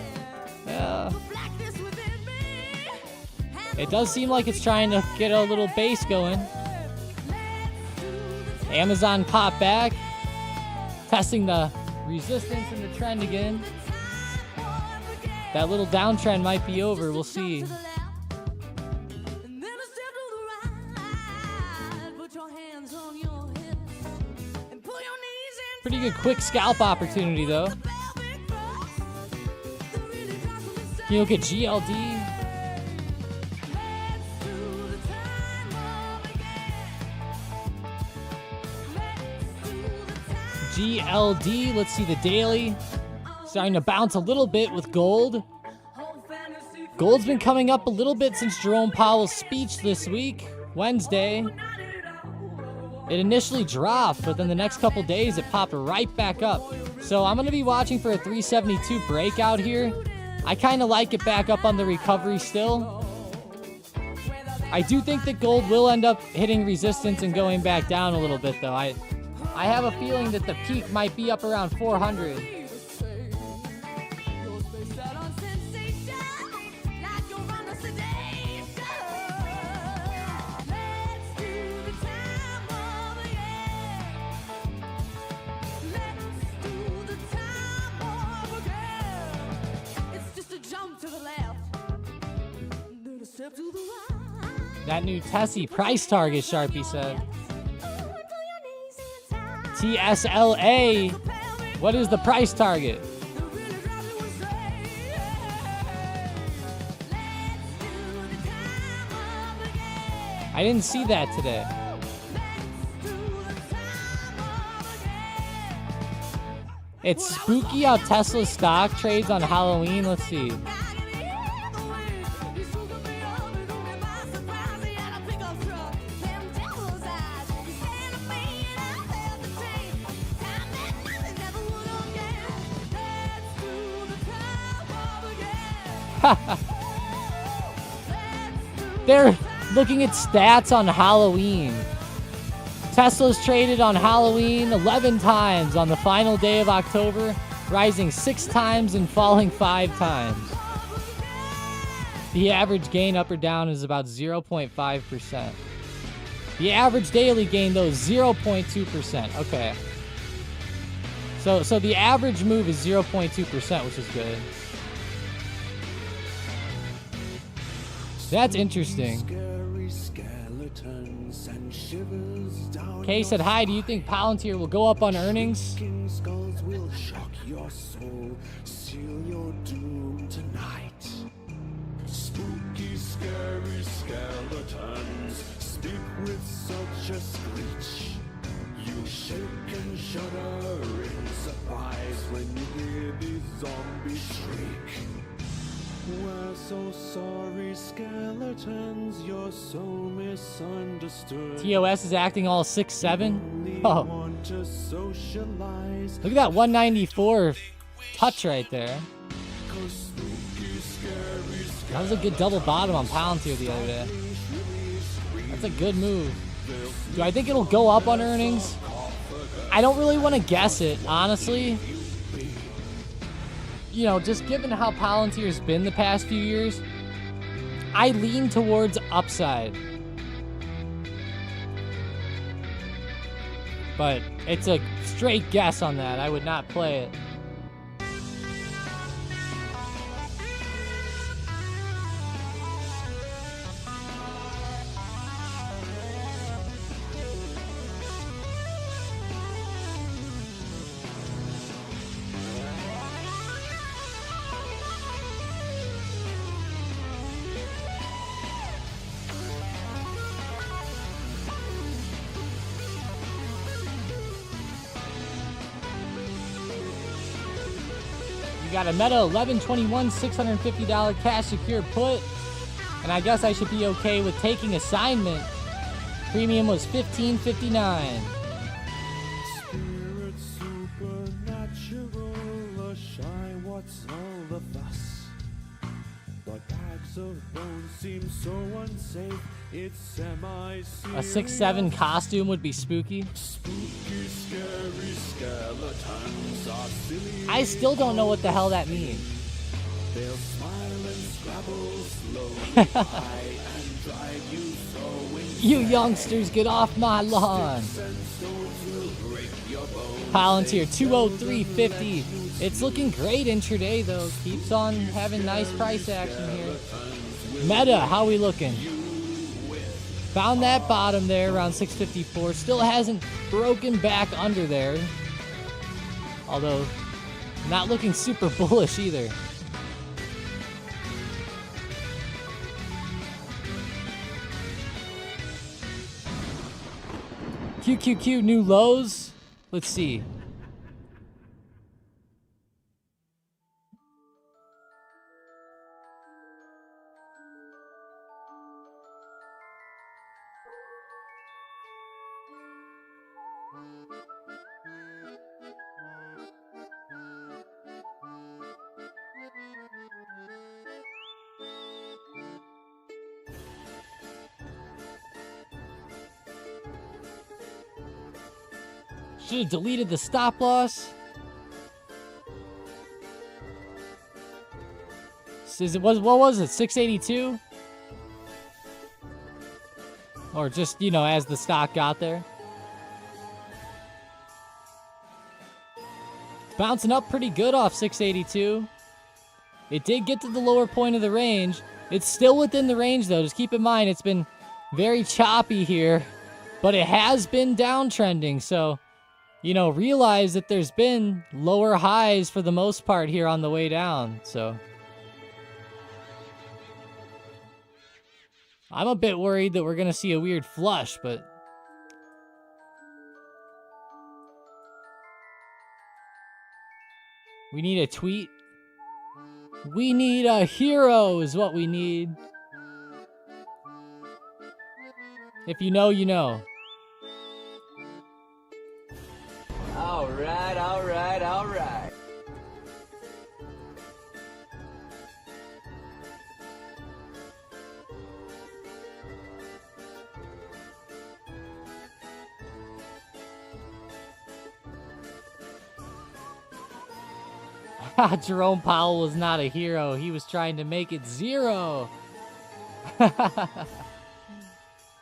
Yeah. the blackness within me. It does seem like it's trying to get a little base going. Amazon pop back. Testing the resistance and the trend again. That little downtrend might be over. We'll see. Pretty good quick scalp opportunity though. Can you look at GLD? GLD, let's see the daily. Starting to bounce a little bit with gold. Gold's been coming up a little bit since Jerome Powell's speech this week, Wednesday. It initially dropped, but then the next couple days it popped right back up. So I'm going to be watching for a 372 breakout here. I kind of like it back up on the recovery still. I do think that gold will end up hitting resistance and going back down a little bit though. I have a feeling that the peak might be up around 400. That new Tessie price target, Sharpie said. TSLA. What is the price target? I didn't see that today. It's spooky how Tesla stock trades on Halloween. Let's see. They're looking at stats on Halloween. Tesla's traded on Halloween 11 times on the final day of October, rising 6 times and falling 5 times. The average gain up or down is about 0.5%. The average daily gain, though, is 0.2%. Okay. So the average move is 0.2%, which is good. That's interesting. Kay said, hi, do you think Palantir will go up on earnings? Spooky, scary skeletons speak with such a screech. You shake and shudder in surprise when you hear these zombies shriek. We're so sorry, skeletons, you're so misunderstood. TOS is acting all 6'7". Oh. Want to socialize. Look at that 194 touch right there. That was a good double bottom on Palantir the other day. That's a good move. Do I think it'll go up on earnings? I don't really want to guess it, honestly. You know, just given how Palantir's been the past few years, I lean towards upside. But it's a straight guess on that. I would not play it. We got a Meta 1121 $650 cash secure put. And I guess I should be okay with taking assignment. Premium was $15.59. Spirit supernatural, a shy, what's all the fuss? But bags of bones seem so unsafe. It's semi-serious. A 6'7" costume would be spooky. Spooky, scary skeletons are silly. I still don't know what the hell that means. They'll smile and scrabble slowly by and drive you so insane. You youngsters, get off my lawn. Palantir 203.50. It's looking great intraday though. Keeps on having nice price action here. Meta, how we looking? Found that bottom there around 654. Still hasn't broken back under there. Although, not looking super bullish either. QQQ new lows. Let's see. Should have deleted the stop loss. What was it? 682? Or just, you know, as the stock got there. Bouncing up pretty good off 682. It did get to the lower point of the range. It's still within the range though. Just keep in mind it's been very choppy here, but it has been downtrending. So, you know, realize that there's been lower highs for the most part here on the way down. So I'm a bit worried that we're going to see a weird flush, but we need a tweet. We need a hero is what we need. If you know, you know. All right, all right, all right. Jerome Powell was not a hero. He was trying to make it zero.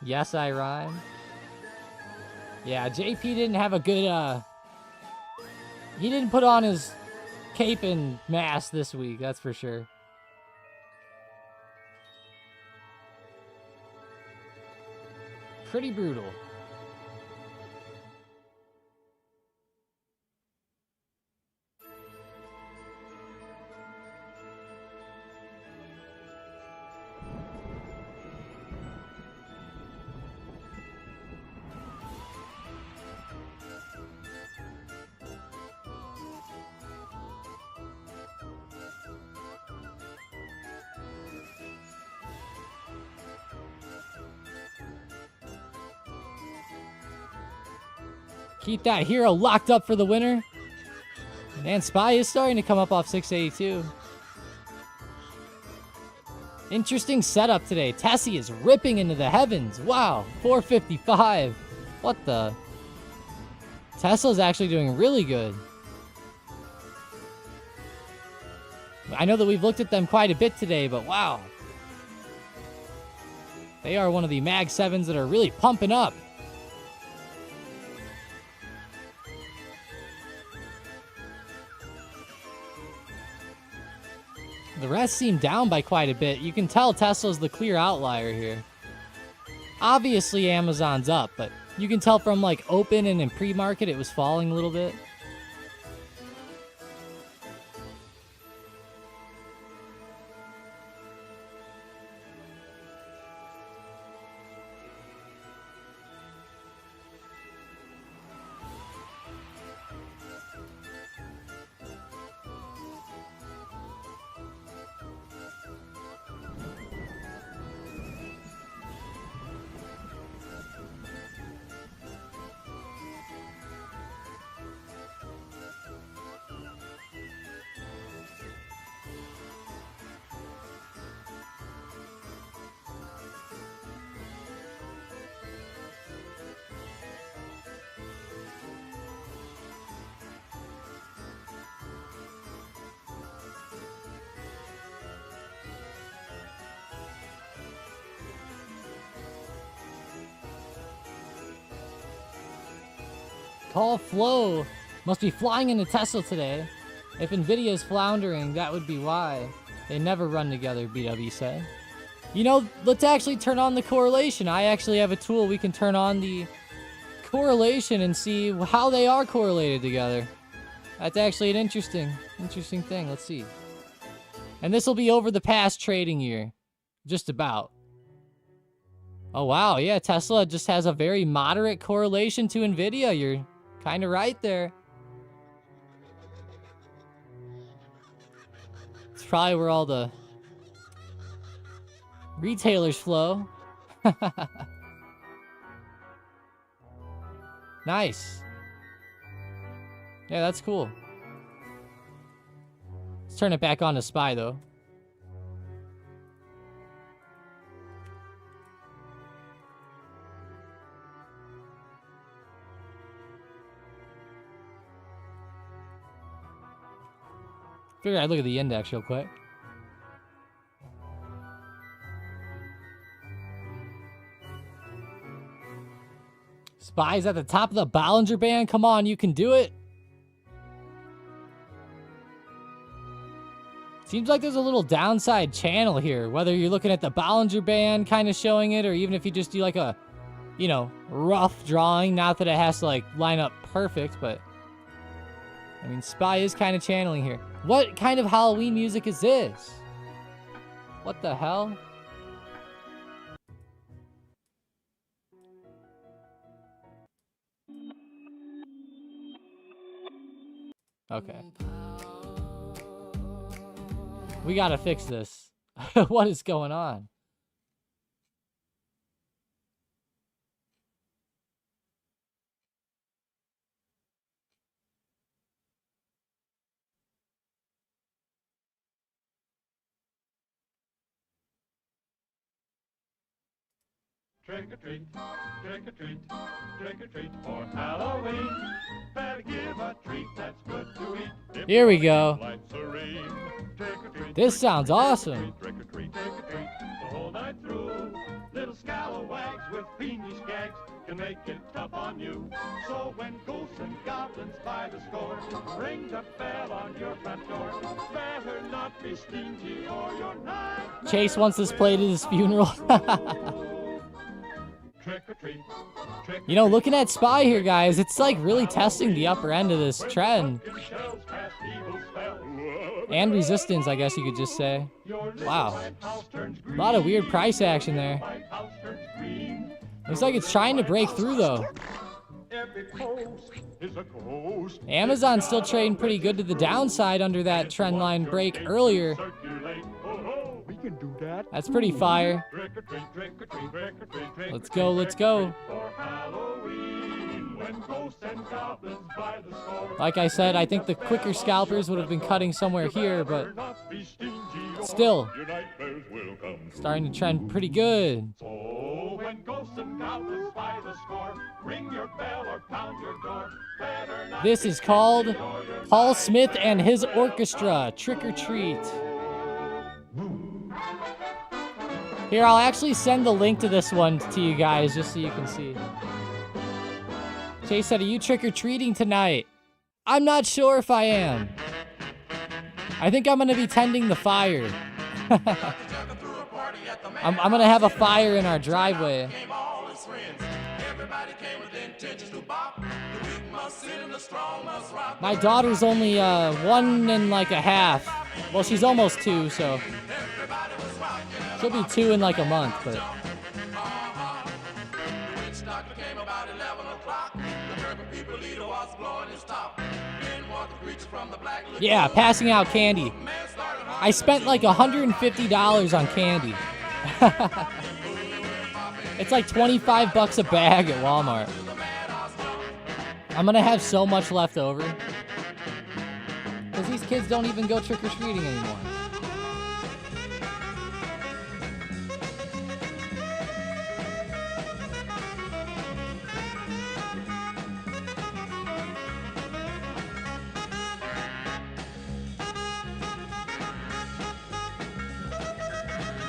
Yes, I rhyme. Yeah, JP didn't have a good, he didn't put on his cape and mask this week, that's for sure. Pretty brutal. Keep that hero locked up for the winner. And SPY is starting to come up off 682. Interesting setup today. Tessie is ripping into the heavens. Wow, 455. What the? Tesla's actually doing really good. I know that we've looked at them quite a bit today, but wow. They are one of the Mag 7s that are really pumping up. The rest seem down by quite a bit. You can tell Tesla's the clear outlier here. Obviously, Amazon's up, but you can tell from like open and in pre-market it was falling a little bit. Call Flow. Must be flying into Tesla today. If Nvidia's floundering, that would be why. They never run together, BW said. You know, let's actually turn on the correlation. I actually have a tool we can turn on the correlation and see how they are correlated together. That's actually an interesting thing. Let's see. And this will be over the past trading year. Just about. Oh, wow. Yeah, Tesla just has a very moderate correlation to Nvidia. You're kind of right there. It's probably where all the retailers flow. Nice. Yeah, that's cool. Let's turn it back on to SPY, though. Figured I'd look at the index real quick. SPY's at the top of the Bollinger Band. Come on, you can do it. Seems like there's a little downside channel here. Whether you're looking at the Bollinger Band kind of showing it, or even if you just do like a, you know, rough drawing. Not that it has to like line up perfect, but I mean, SPY is kind of channeling here. What kind of Halloween music is this? What the hell? Okay. We gotta fix this. What is going on? Trick or treat, trick or treat, trick or treat for Halloween. Better give a treat that's good to eat. Here we go. Lights serene. Trick or treat, This sounds awesome. trick or treat, trick or treat the whole night through. Little scalawags with fiendish gags can make it tough on you. So when ghosts and goblins by the score ring the bell on your front door, better not be stingy or your night. Chase wants this played at his funeral. You know, looking at SPY here, guys, it's like really testing the upper end of this trend. And resistance, I guess you could just say. Wow. A lot of weird price action there. Looks like it's trying to break through, though. Amazon's still trading pretty good to the downside under that trend line break earlier. That's pretty fire. Let's go, let's go. Like I said, I think the quicker scalpers would have been cutting somewhere here, but still starting to trend pretty good. This is called Paul Smith and his orchestra, Trick or Treat. Here, I'll actually send the link to this one to you guys just so you can see. Chase said, are you trick-or-treating tonight? I'm not sure if I am. I think I'm going to be tending the fire. I'm going to have a fire in our driveway. My daughter's only 1 and like a half. Well, she's almost 2, so she'll be 2 in like a month, but yeah, passing out candy. I spent like $150 on candy. It's like 25 bucks a bag at Walmart. I'm gonna have so much left over because these kids don't even go trick-or-treating anymore.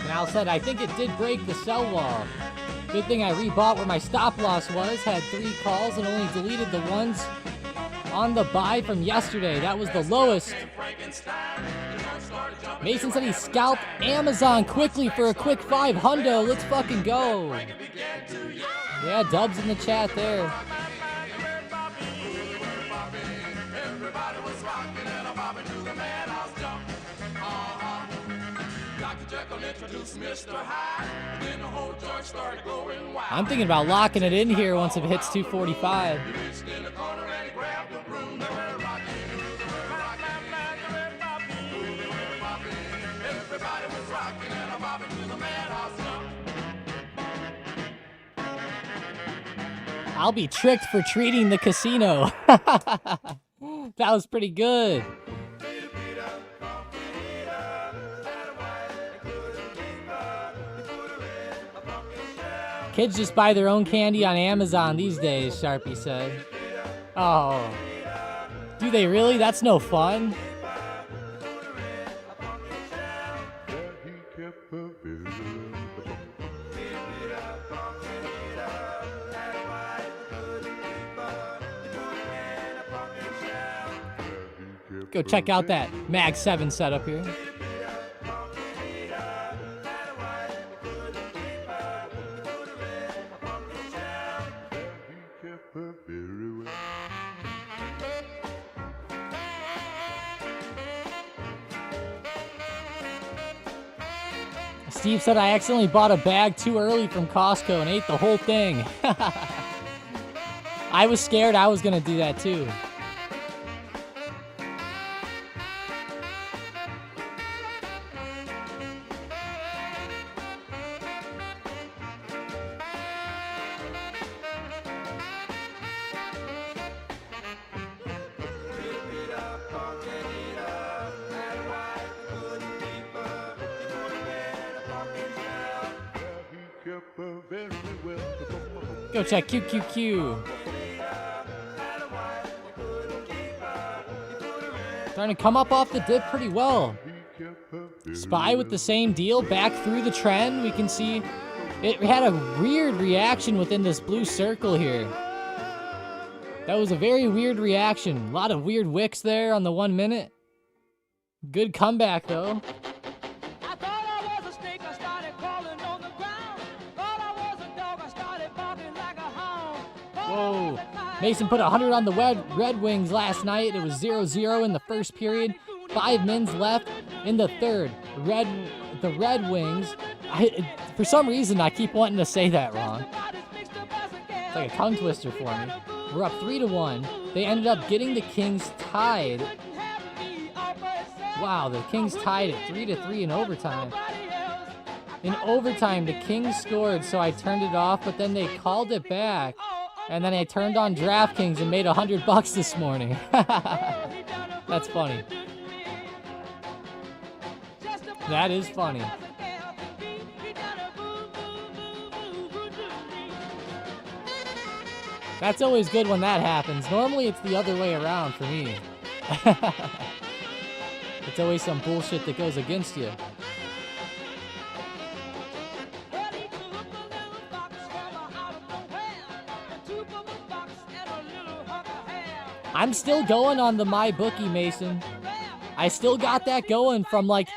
Al said, I think it did break the sell wall. Good thing I rebought where my stop loss was. Had 3 calls and only deleted the ones on the buy from yesterday. That was the lowest. Mason said he scalped Amazon quickly for a quick 5 hundo. Let's fucking go. Yeah, Dubs in the chat there. I'm thinking about locking it in here once it hits 245. I'll be tricked for treating the casino. That was pretty good. Kids just buy their own candy on Amazon these days, Sharpie said. Oh. Do they really? That's no fun. Go check out that Mag 7 setup here. Steve said I accidentally bought a bag too early from Costco and ate the whole thing. I was scared I was gonna do that too. Go check QQQ. Starting to come up off the dip pretty well. SPY with the same deal back through the trend. We can see it had a weird reaction within this blue circle here. That was a very weird reaction. A lot of weird wicks there on the 1 minute. Good comeback though. Whoa. Mason put 100 on the Red Wings last night. It was 0-0 in the first period. 5 mins left in the third. The Red Wings. For some reason, I keep wanting to say that wrong. It's like a tongue twister for me. We're up 3-1. They ended up getting the Kings tied. Wow, the Kings tied it 3-3 in overtime. In overtime, the Kings scored, so I turned it off, but then they called it back. And then I turned on DraftKings and made $100 this morning. That's funny. That is funny. That's always good when that happens. Normally it's the other way around for me. It's always some bullshit that goes against you. I'm still going on the MyBookie, Mason. I still got that going from like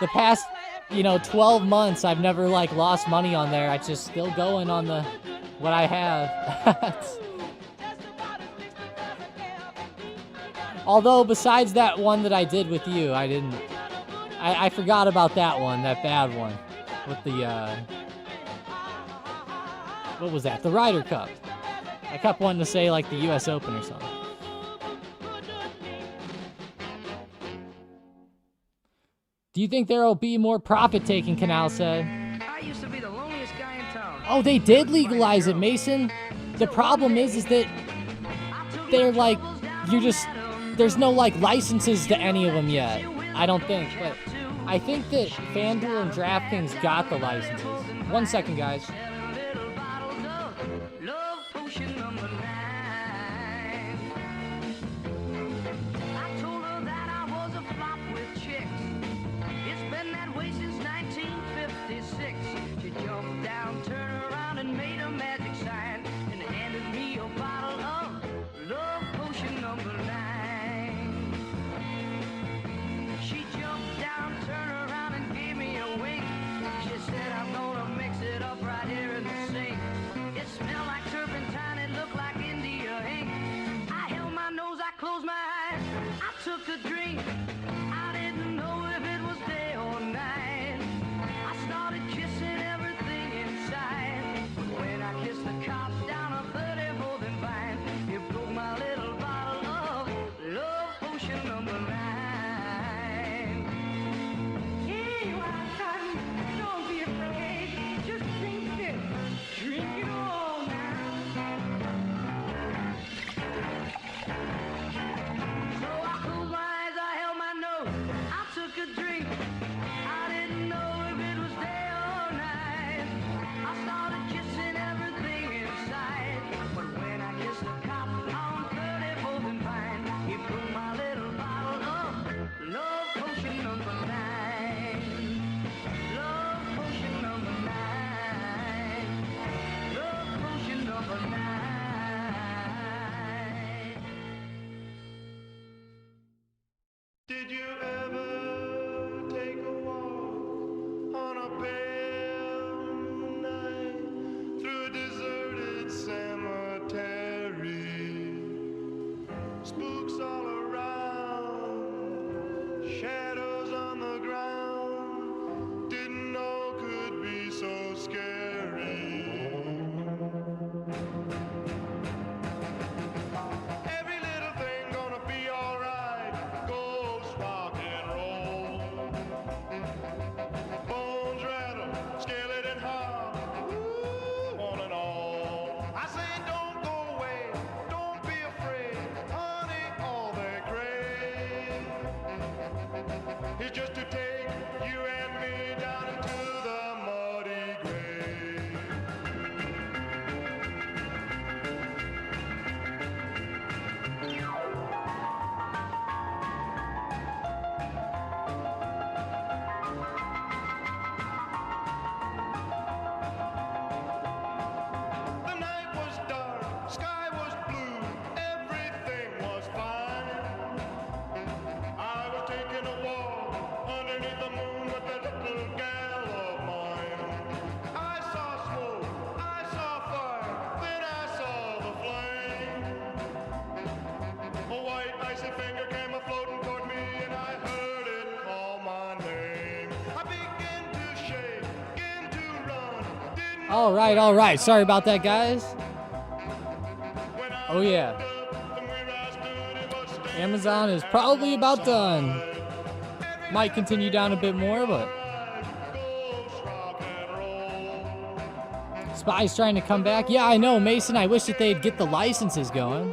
the past, 12 months. I've never like lost money on there. I just still going on the what I have. Although besides that one that I did with you, I forgot about that one, that bad one with the what was that? The Ryder Cup. I kept wanting to say like the US Open or something. Do you think there will be more profit-taking, Canal said? I used to be the loneliest guy in town. Oh, they did legalize it, Mason. The problem is that they're like, there's no like licenses to any of them yet. I don't think, but I think that FanDuel and DraftKings got the licenses. 1 second, guys. She jumped down, turned around, and made Did you ever take a walk on a pale night through a deserted cemetery? Spooks all around, shadows on the ground, didn't know could be so scary. Every little thing gonna be alright, ghost rock and roll. Bones rattle, skeleton hop, ooh, one and all. I say don't go away, don't be afraid, honey, all they crave is just to take you and me down into the muddy grave. The night was dark, sky was blue, everything was fine. I was taking a walk underneath the moon with that little gal of mine. I saw smoke, I saw fire, then I saw the flame. A white icy finger came a-floating toward me and I heard it call my name. I began to shake, began to run, didn't All right. Sorry about that, guys. Oh, yeah. Amazon is probably about done. Might continue down a bit more, but Spy's trying to come back. Yeah, I know, Mason. I wish that they'd get the licenses going.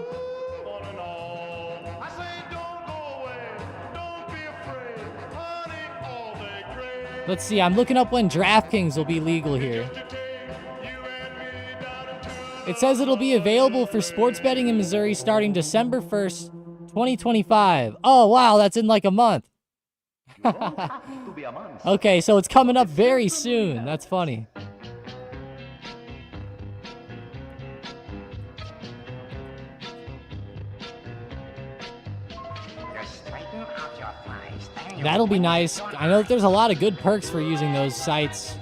Let's see. I'm looking up when DraftKings will be legal here. It says it'll be available for sports betting in Missouri starting December 1st, 2025. Oh, wow. That's in like a month. Okay, so it's coming up very soon. That's funny. That'll be nice. I know that there's a lot of good perks for using those sites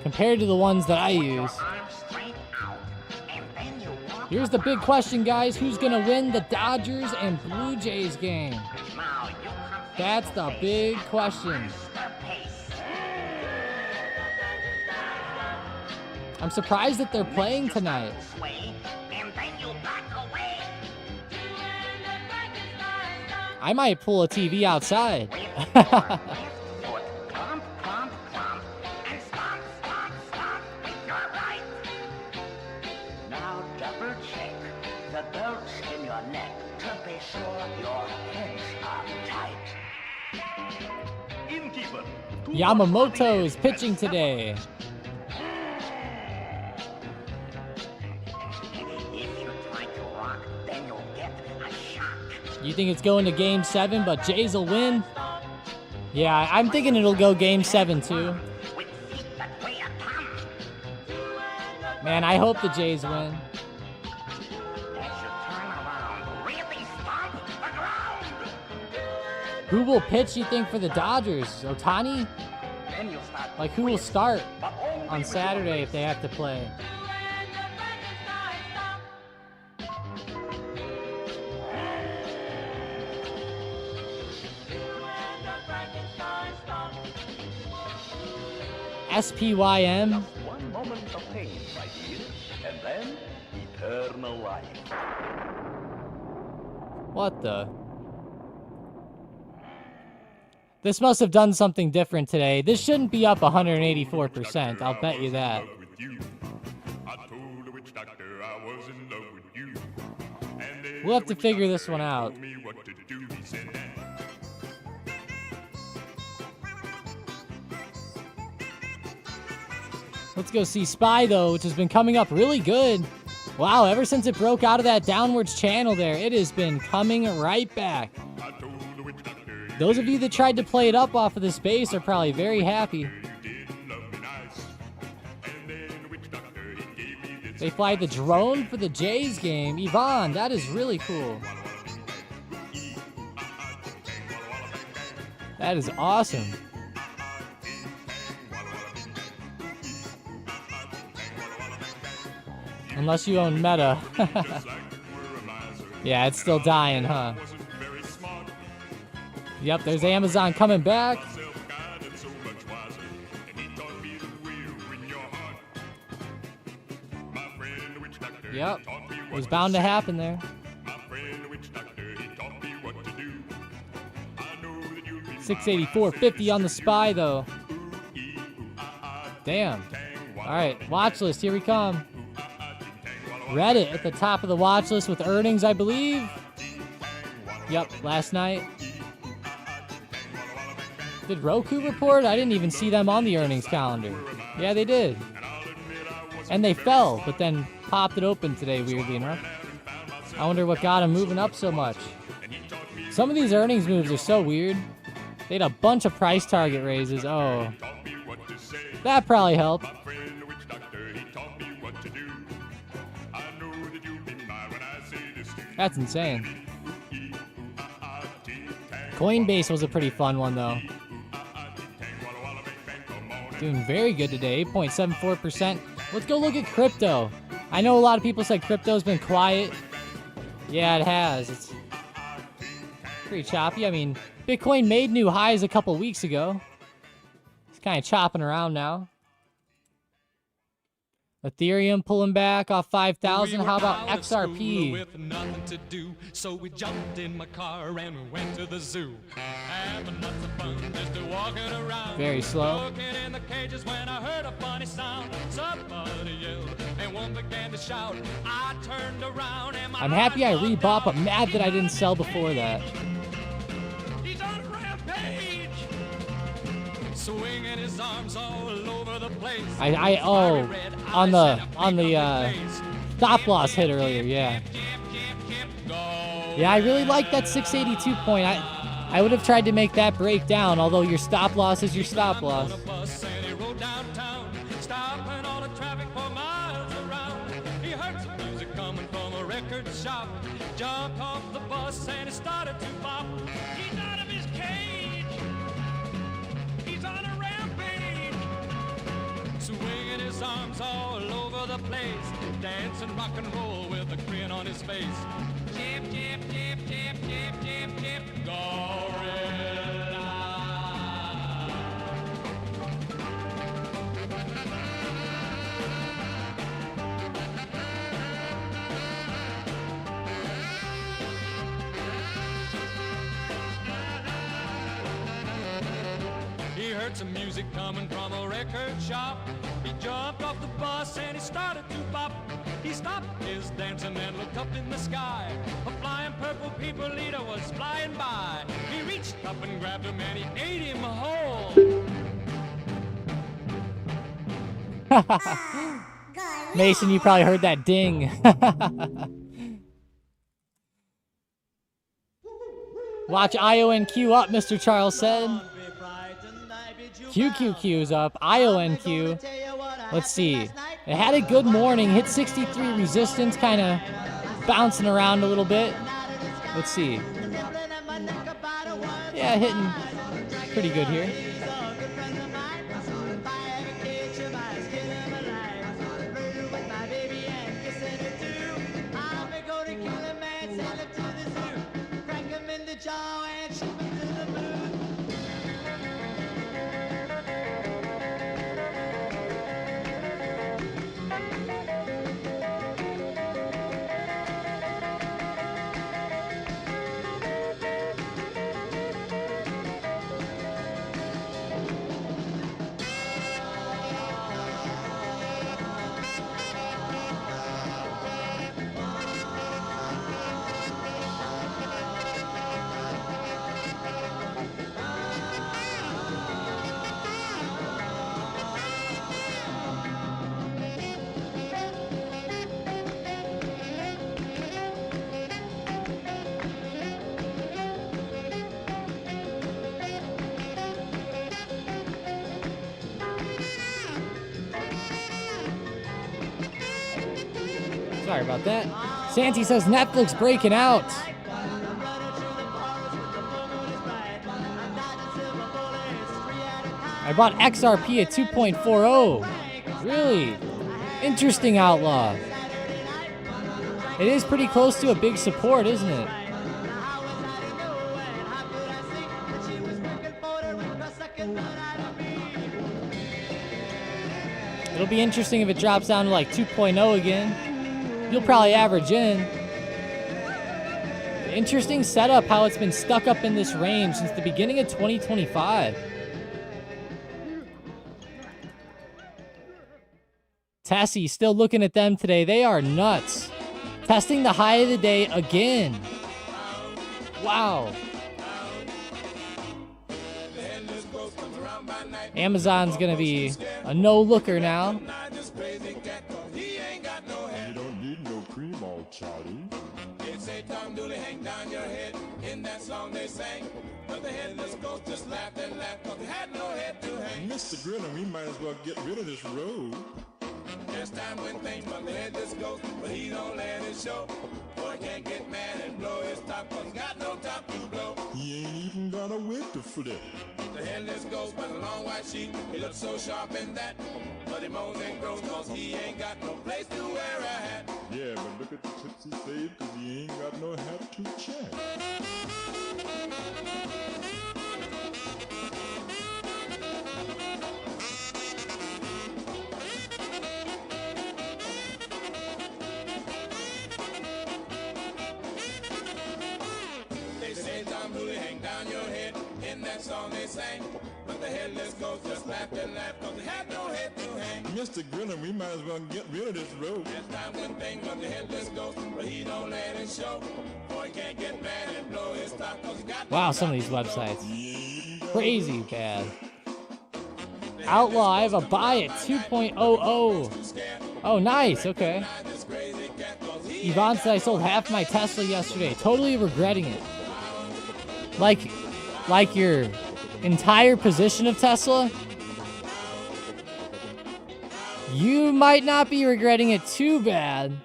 compared to the ones that I use. Here's the big question, guys. Who's going to win the Dodgers and Blue Jays game? That's the big question. I'm surprised that they're playing tonight. I might pull a TV outside. Now double check the belts in your neck to be sure your heads are tight. Innkeeper. Yamamoto is pitching today. You think it's going to Game 7, but Jays will win? Yeah, I'm thinking it'll go Game 7 too. Man, I hope the Jays win. Who will pitch, you think, for the Dodgers? Ohtani? Like, who will start on Saturday if they have to play? SPYM. One moment of pain, my dear, and then eternal life. What the? This must have done something different today. This shouldn't be up 184%. I'll bet you that. We'll have to figure this one out. Let's go see Spy, though, which has been coming up really good. Wow, ever since it broke out of that downwards channel there, it has been coming right back. Those of you that tried to play it up off of this base are probably very happy. They fly the drone for the Jays game. Yvonne, that is really cool. That is awesome. Unless you own Meta. Yeah, it's still dying, huh? Yep, there's Amazon coming back. Yep, it was bound to happen there. 684.50 on the SPY, though. Damn. All right, watch list, here we come. Reddit at the top of the watch list with earnings, I believe. Yep, last night. Did Roku report? I didn't even see them on the earnings calendar. Yeah, they did. And they fell, but then popped it open today, weirdly enough. I wonder what got them moving up so much. Some of these earnings moves are so weird. They had a bunch of price target raises. Oh. That probably helped. That's insane. Coinbase was a pretty fun one, though. Doing very good today, 8.74%. Let's go look at crypto. I know a lot of people said crypto's been quiet. Yeah, it has. It's pretty choppy. I mean, Bitcoin made new highs a couple weeks ago. It's kind of chopping around now. Ethereum pulling back off 5,000. How about XRP? With nothing to do, so we jumped in my car and we went to the zoo. Having lots of fun just walking around. Very slow. Looking in the cages when I heard a funny sound. Somebody yelled and one began to shout. I turned around and I'm happy I rebought, but mad that I didn't sell before that. He's on a rampage. Swinging his arms all over the place. On the stop loss hit earlier, yeah. Yeah, I really like that 682 point. I would have tried to make that break down, although your stop loss is your stop loss. Jumped off the bus and it started to pop. He's out of his cage. He's on a rampage. Swinging his arms all over the place. Dancing rock and roll with a grin on his face. Chip, chip, chip, chip, chip, chip, chip. Gorilla. He heard some music coming from a record shop. He jumped off the bus and he started to bop. He stopped his dancing and looked up in the sky. A flying purple people eater was flying by. He reached up and grabbed him and he ate him whole. Mason, you probably heard that ding. Watch IONQ up, Mr. Charles said. QQQ's up. IONQ. Let's see. It had a good morning. Hit 63 resistance. Kind of bouncing around a little bit. Let's see. Yeah, hitting pretty good here. Sorry about that. Santi says Netflix breaking out. I bought XRP at 2.40. Really? Interesting, Outlaw. It is pretty close to a big support, isn't it? It'll be interesting if it drops down to like 2.0 again. You'll probably average in. Interesting setup how it's been stuck up in this range since the beginning of 2025. Tessie, still looking at them today. They are nuts. Testing the high of the day again. Wow. Amazon's gonna be a no-looker now. You don't need no cream all chowdy. It's a Tom Dooley hang down your head in that song they sang. But the headless ghost just laughed and laughed cause they had no head to hang. Mr. Grinner, we might as well get rid of this road. There's time when things but the headless ghost, but he don't let it show. Boy can't get mad and blow his top cause he got no top to blow. He ain't even got a wig to flip. The headless ghost with a long white sheet, he looks so sharp in that. But he moans and groans cause he ain't got no place to wear a hat. Yeah, but look at the tips he saved cause he ain't got no hat to check. They say Tom Dooley hang down your head in that song they sang. But the headless ghost just laughed and laughed cause they had no head to hang. Mr. Grinner, we might as well get rid of this road. There's time when things but the headless ghost, but he don't let it show. Boy can't get mad and blow his top cause he got Wow, some of these websites. Crazy bad. Outlaw, I have a buy at 2.00. Oh, nice, okay. Yvonne said I sold half my Tesla yesterday. Totally regretting it. Like your entire position of Tesla? You might not be regretting it too bad.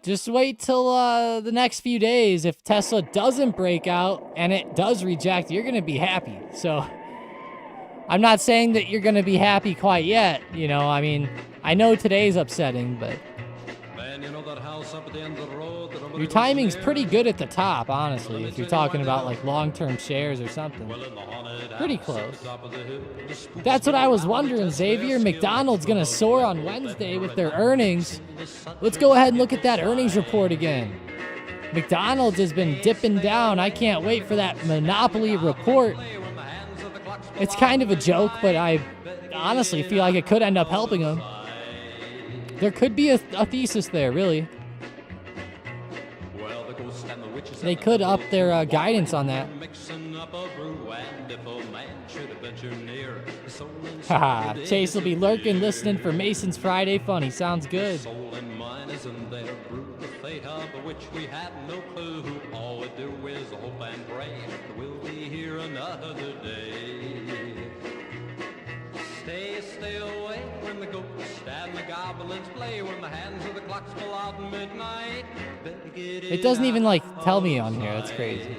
Just wait till the next few days. If Tesla doesn't break out and it does reject, you're going to be happy. So I'm not saying that you're going to be happy quite yet. You know, I mean, I know today's upsetting, but your timing's pretty good at the top, honestly, if you're talking about like long-term shares or something. Pretty close. That's what I was wondering, Xavier. McDonald's gonna soar on Wednesday with their earnings. Let's go ahead and look at that earnings report again. McDonald's has been dipping down. I can't wait for that monopoly report. It's kind of a joke, but I honestly feel like it could end up helping them. There could be a thesis there, really. They could up their guidance on that. Haha, Chase will be lurking, listening for Mason's Friday Funny. Sounds good. Stay away when the ghosts and the goblins play, when the hands of the clocks fall out in midnight. It doesn't even like tell me on here. That's crazy.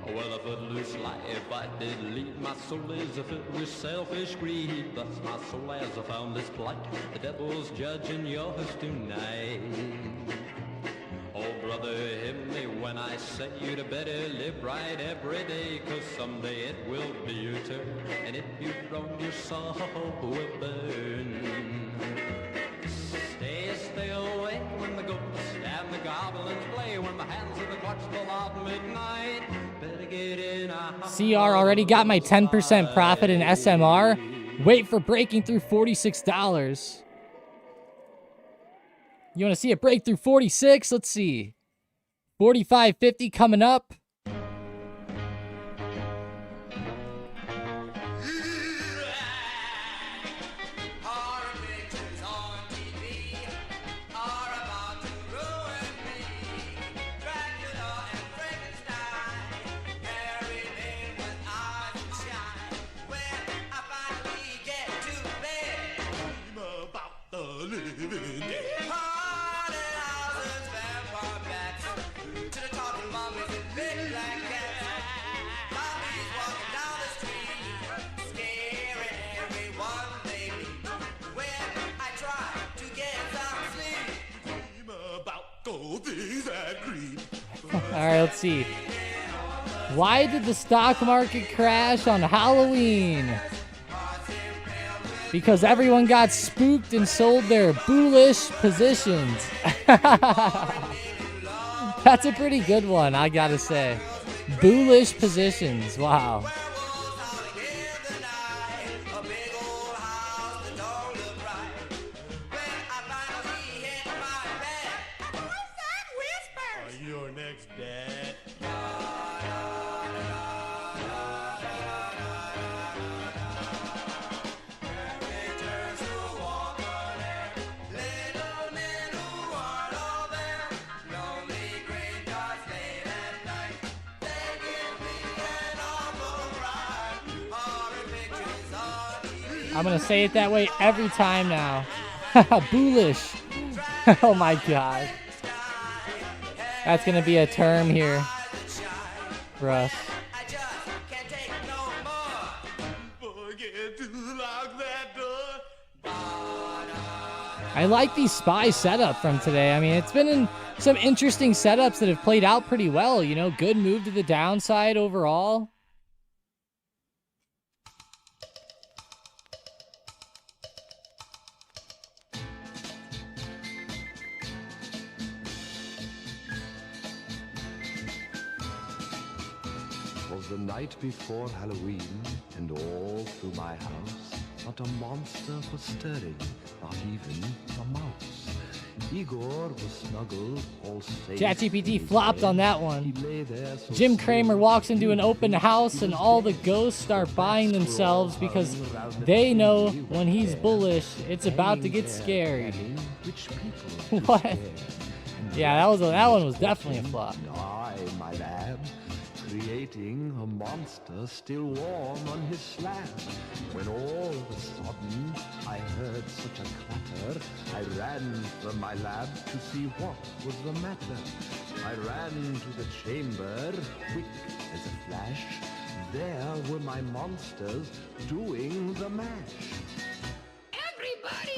Well, a footloose life I did lead. My soul is filled with selfish greed. Thus my soul has found its plight. The devil's judging yours tonight. Oh, brother, hear me when I say you'd better live right every day, 'cause someday it will be your turn, and if you've wrong, your soul will burn. Stay away when the ghosts and the goblins play, when the hands of the clocks fall out midnight. Better get in a CR already got my 10% profit in SMR. Wait for breaking through $46. You want to see it break through 46? Let's see. 45.50 coming up. Alright, let's see. Why did the stock market crash on Halloween? Because everyone got spooked and sold their bullish positions. That's a pretty good one, I gotta say. Bullish positions, wow. Your next dad. I'm gonna say it that way every time now. Bullish. Oh my god. That's gonna be a term here for us. I like the SPY setup from today. I mean, it's been in some interesting setups that have played out pretty well. You know, good move to the downside overall. Was the night before Halloween, and all through my house, not a monster was stirring, not even a mouse. Igor was snuggled, all safe. ChatGPT flopped on that one. Jim Cramer walks into an open house and all the ghosts start buying themselves because they know when he's bullish, it's about to get scary. What? Yeah, that one was definitely a flop. I, my lab, creating a monster still warm on his slab. When all of a sudden I heard such a clatter, I ran from my lab to see what was the matter. I ran to the chamber, quick as a flash. There were my monsters doing the mash. Everybody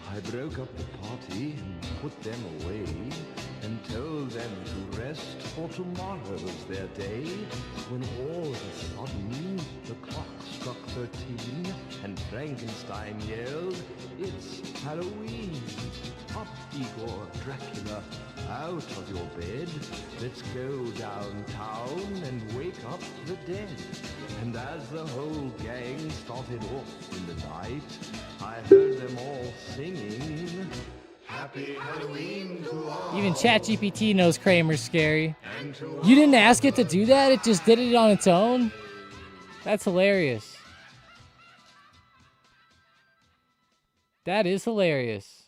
I broke up the party and put them away and told them to rest, for tomorrow's their day. When all of a sudden the clock struck 13 and Frankenstein yelled, "It's Halloween! Up, Igor, Dracula, out of your bed. Let's go downtown and wake up the dead." And as the whole gang started off in the night, I heard them all singing, "Happy Halloween to all." Even ChatGPT knows Kramer's scary. You didn't ask it to do that? It just did it on its own? That's hilarious. That is hilarious.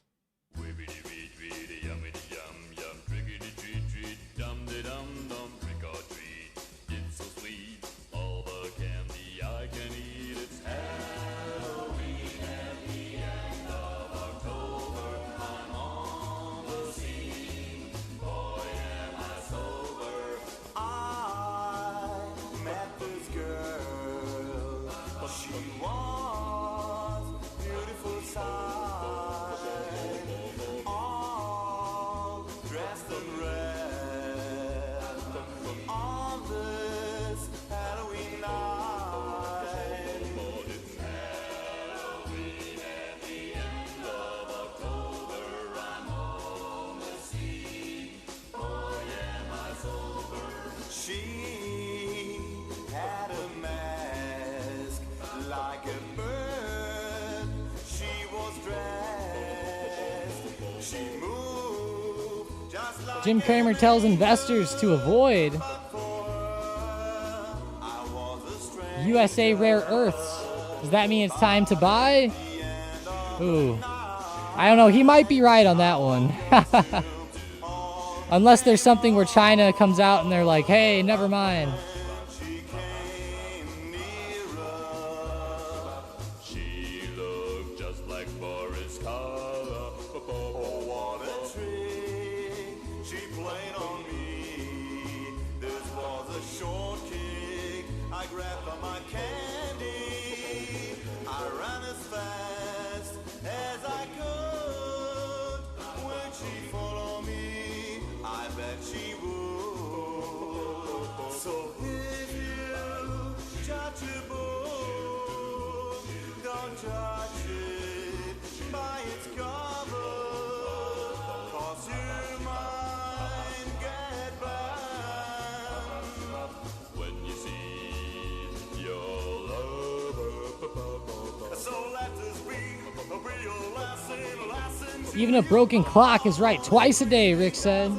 Jim Cramer tells investors to avoid USA rare earths. Does that mean it's time to buy? Ooh. I don't know. He might be right on that one. Unless there's something where China comes out and they're like, hey, never mind. I grabbed on my can. Even a broken clock is right twice a day, Rick said.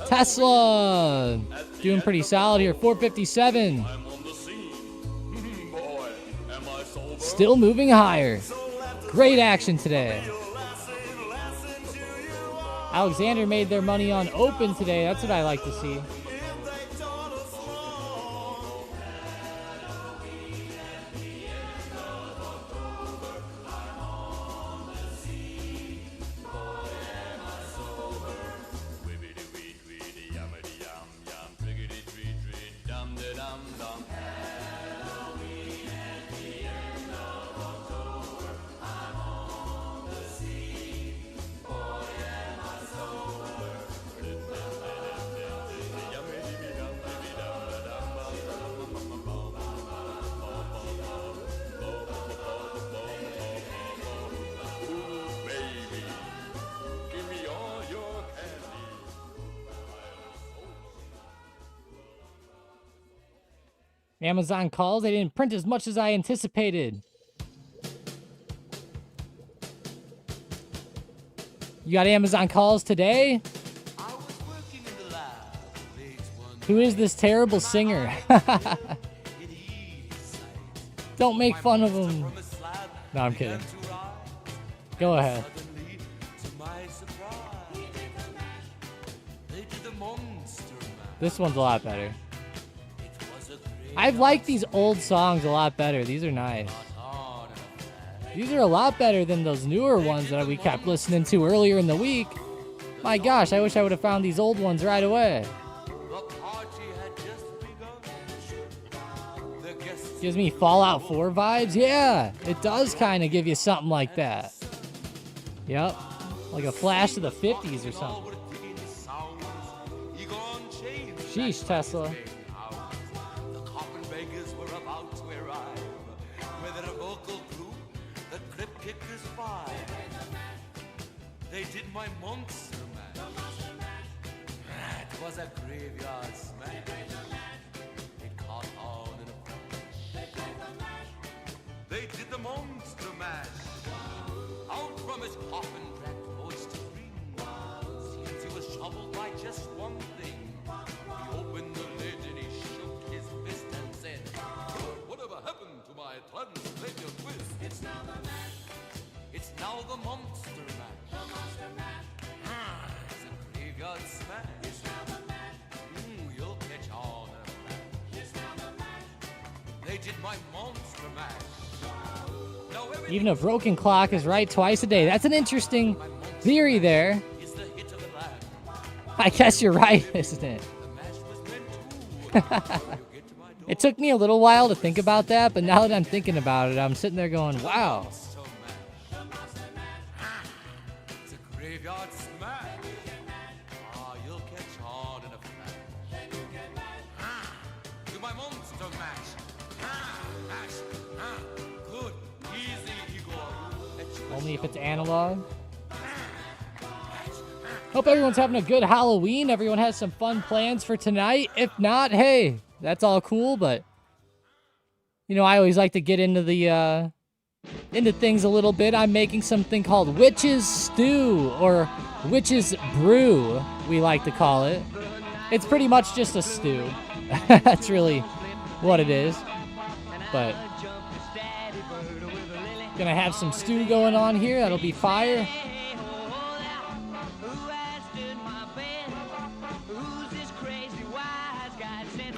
Tesla doing pretty solid here, 457. Still moving higher. Great action today. Alexander made their money on open today. That's what I like to see. Amazon calls, they didn't print as much as I anticipated. You got Amazon calls today? Who is this terrible singer? Don't make fun of him. No, I'm kidding. Go ahead. This one's a lot better. I've liked these old songs a lot better. These are nice. These are a lot better than those newer ones that we kept listening to earlier in the week. My gosh, I wish I would have found these old ones right away. Gives me Fallout 4 vibes. Yeah, it does kind of give you something like that. Yep, like a flash of the 50s or something. Sheesh, Tesla. They did my monster mash. It was a graveyard smash. It caught on in a crash. They did the monster mash. Out from his coffin, that voice to ring. Seems he was troubled by just one thing. He opened the lid and he shook his fist and said, "Whatever happened to my translator twist? It's now the mash. It's now the monster mash. It's a graveyard smash. It's now the mash. You'll catch on. It's now the mash. They did my monster mash. Even a broken clock is right twice a day. That's an interesting theory there. I guess you're right, isn't it? It took me a little while to think about that, but now that I'm thinking about it, I'm sitting there going, wow. Graveyard smash. You'll catch on in a flash. To my monster mash. Mash. Good. Easy, Igor. Only if it's analog. Hope everyone's having a good Halloween. Everyone has some fun plans for tonight. If not, hey, that's all cool, but you know, I always like to get into the into things a little bit. I'm making something called Witch's Stew, or Witch's Brew, we like to call it. It's pretty much just a stew. That's really what it is. But gonna have some stew going on here. That'll be fire.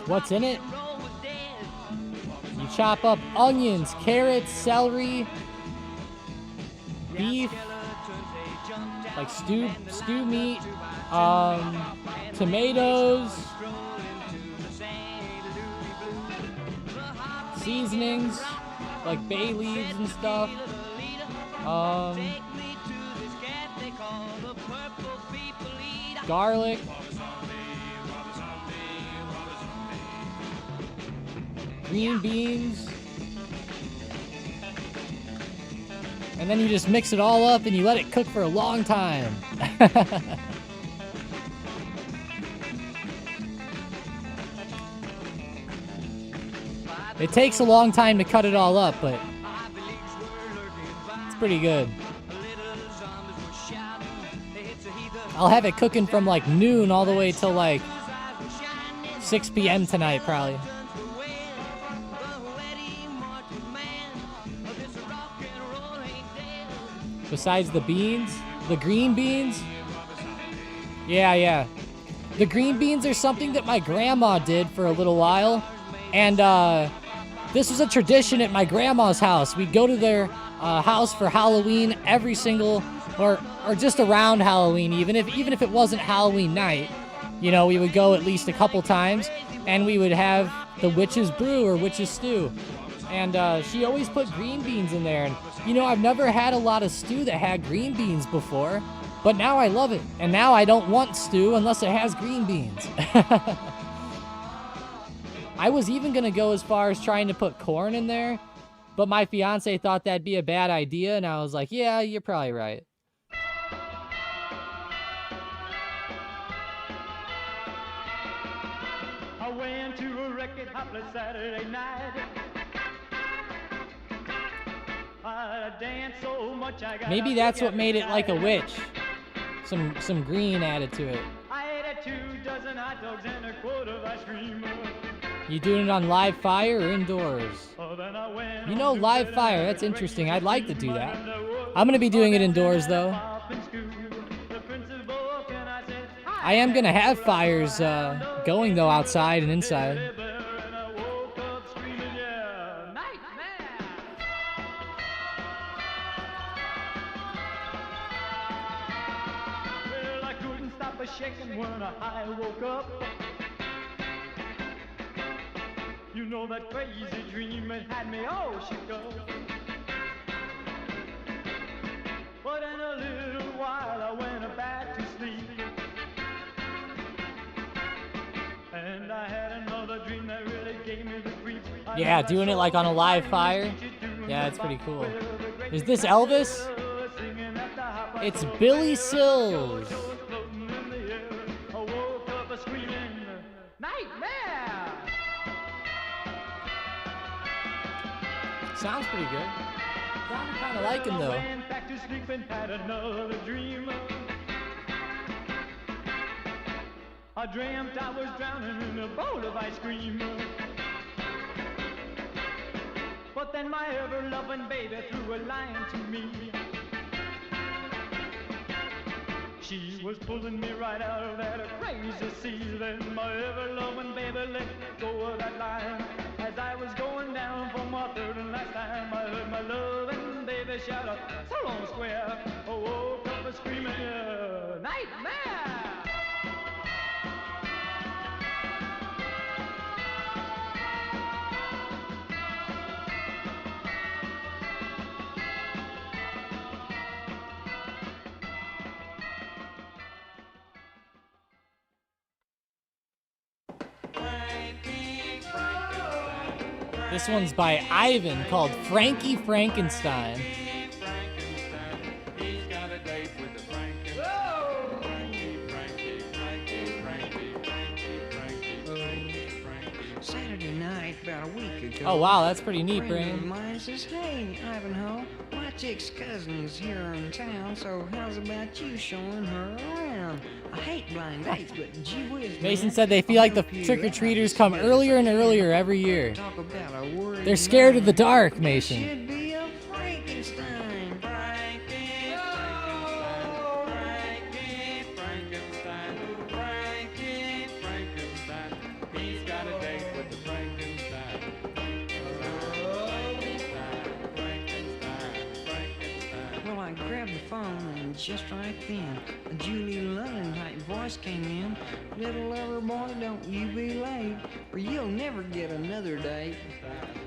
What's in it? You chop up onions, carrots, celery, beef, like stew meat, tomatoes, seasonings, like bay leaves and stuff, garlic, green beans, and then you just mix it all up and you let it cook for a long time. It takes a long time to cut it all up, but it's pretty good. I'll have it cooking from like noon all the way till like 6 p.m. tonight, probably. Besides the beans, the green beans. Yeah. The green beans are something that my grandma did for a little while. And this was a tradition at my grandma's house. We'd go to their house for Halloween every single, or just around Halloween, even if it wasn't Halloween night. You know, we would go at least a couple times, and we would have the witch's brew or witch's stew. And she always put green beans in there. And, you know, I've never had a lot of stew that had green beans before, but now I love it. And now I don't want stew unless it has green beans. I was even going to go as far as trying to put corn in there, but my fiance thought that'd be a bad idea, and I was like, yeah, you're probably right. I went to a record hop last Saturday night. I danced so much I got Maybe that's what made it like a witch. Some green added to it. I ate 2 dozen hot dogs and a quart of ice cream. You doing it on live fire or indoors? You know, live fire, that's interesting. I'd like to do that. I'm going to be doing it indoors, though. I am going to have fires going, though, outside and inside. Well, I couldn't stop a shaking when I woke up. You know that crazy dream, it had me all shook up. But in a little while I went back to sleep. And I had another dream that really gave me the creeps. Yeah, doing it like on a live fire. Yeah, that's pretty cool. Is this Elvis? It's Billy Sills. I woke up screaming, nightmare! Sounds pretty good. I'm kind of like him, though. Went back to sleep and had another dream. I dreamt I was drowning in a bowl of ice cream. But then my ever-loving baby threw a line to me. She was pulling me right out of that crazy sea. Then my ever-loving baby let go of that line. As I was going down for my third and last time, I heard my loving baby shout out, so long square. I woke up screaming, nightmare! This one's by Ivan, called Frankie Frankenstein. Saturday night, about a week ago. Oh wow, that's pretty neat, Brain. Brain. Of mine says, hey, Ivanhoe, my chick's cousin is here in town, so how's about you showing her around? I hate blind dates, but gee whiz, Mason man, said they feel like the trick-or-treaters come earlier and earlier every year. Talk about a worried They're scared of the mind. dark, Mason. Should be a Frankenstein. Frankie, Frankenstein, Frankie, Frankenstein. He's got a date with the Frankenstein. Well, I grabbed the phone and just right then, a Julie London type voice came in. Little lover boy, don't you be late, or you'll never get another date.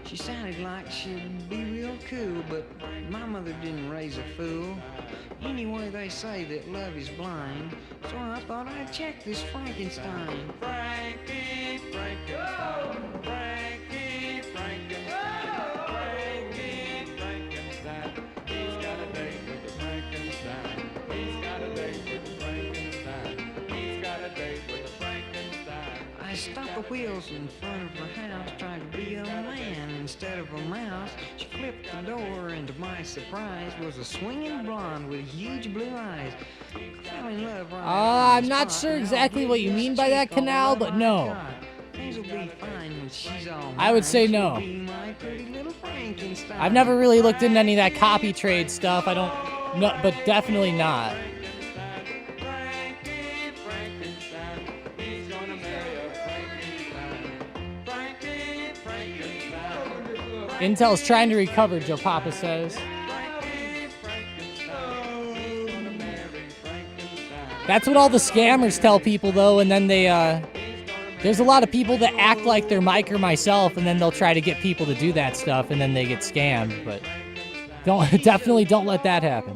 She sounded like she'd be real cool, but my mother didn't raise a fool. Anyway, they say that love is blind, so I thought I'd check this Frankenstein. Frankie, Frankenstein, Frankie, Frankenstein, Frankie, Frankenstein. He's got a date with the Frankenstein. He's got a date with the Frankenstein. He's got a date with the Frankenstein. I stopped the wheels in front of her house, tried to be a man. instead of a mouse. She flipped the door, and to my surprise, was a swinging blonde with huge blue eyes. Fell in love right I'm not sure exactly what you mean by that, Canal, but no. Things will be fine when she's all I would say mine. no. She'll be my pretty little Frankenstein. I've never really looked into any of that copy trade stuff. I don't know, but definitely not. Intel's trying to recover, Joe Papa says. That's what all the scammers tell people, though, and then they, there's a lot of people that act like they're Mike or myself, and then they'll try to get people to do that stuff, and then they get scammed, but definitely don't let that happen.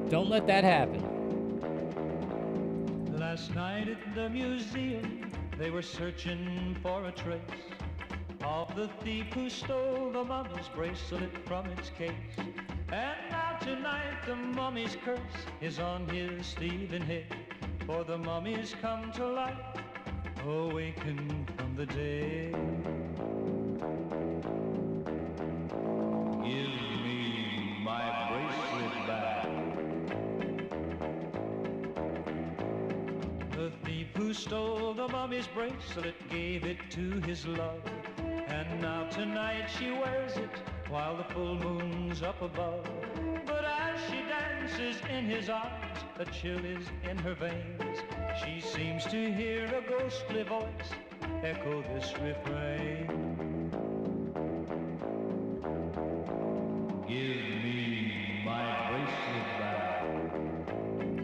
Don't let that happen. Last night at the museum, they were searching for a trace of the thief who stole the mummy's bracelet from its case. And now tonight the mummy's curse is on his thieving head, for the mummy's come to life, awakened from the dead. Give me my bracelet back. The thief who stole the mummy's bracelet gave it to his love, and now tonight she wears it while the full moon's up above. But as she dances in his arms, a chill is in her veins. She seems to hear a ghostly voice echo this refrain. Give me my bracelet back.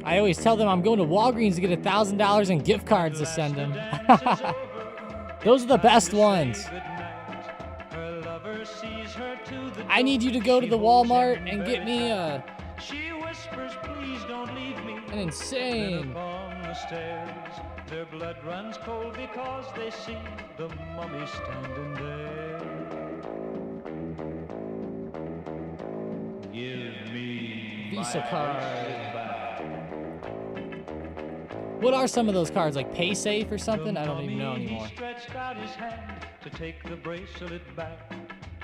I always tell them I'm going to Walgreens to get $1,000 in gift cards to send them. Those are the best ones. I need you to go to the Walmart and get me an insane. Their blood runs cold because they see the mummy standing there. Give me Visa card. What are some of those cards, like PaySafe or something? I don't even know anymore. He stretched out his hand to take the bracelet back,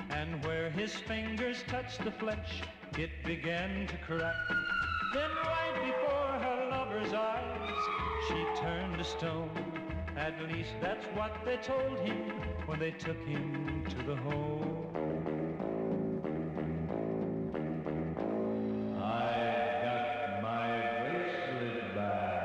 and where his fingers touched the flesh, it began to crack. Then right before her lover's eyes, she turned to stone. At least that's what they told him when they took him to the home. I got my bracelet back.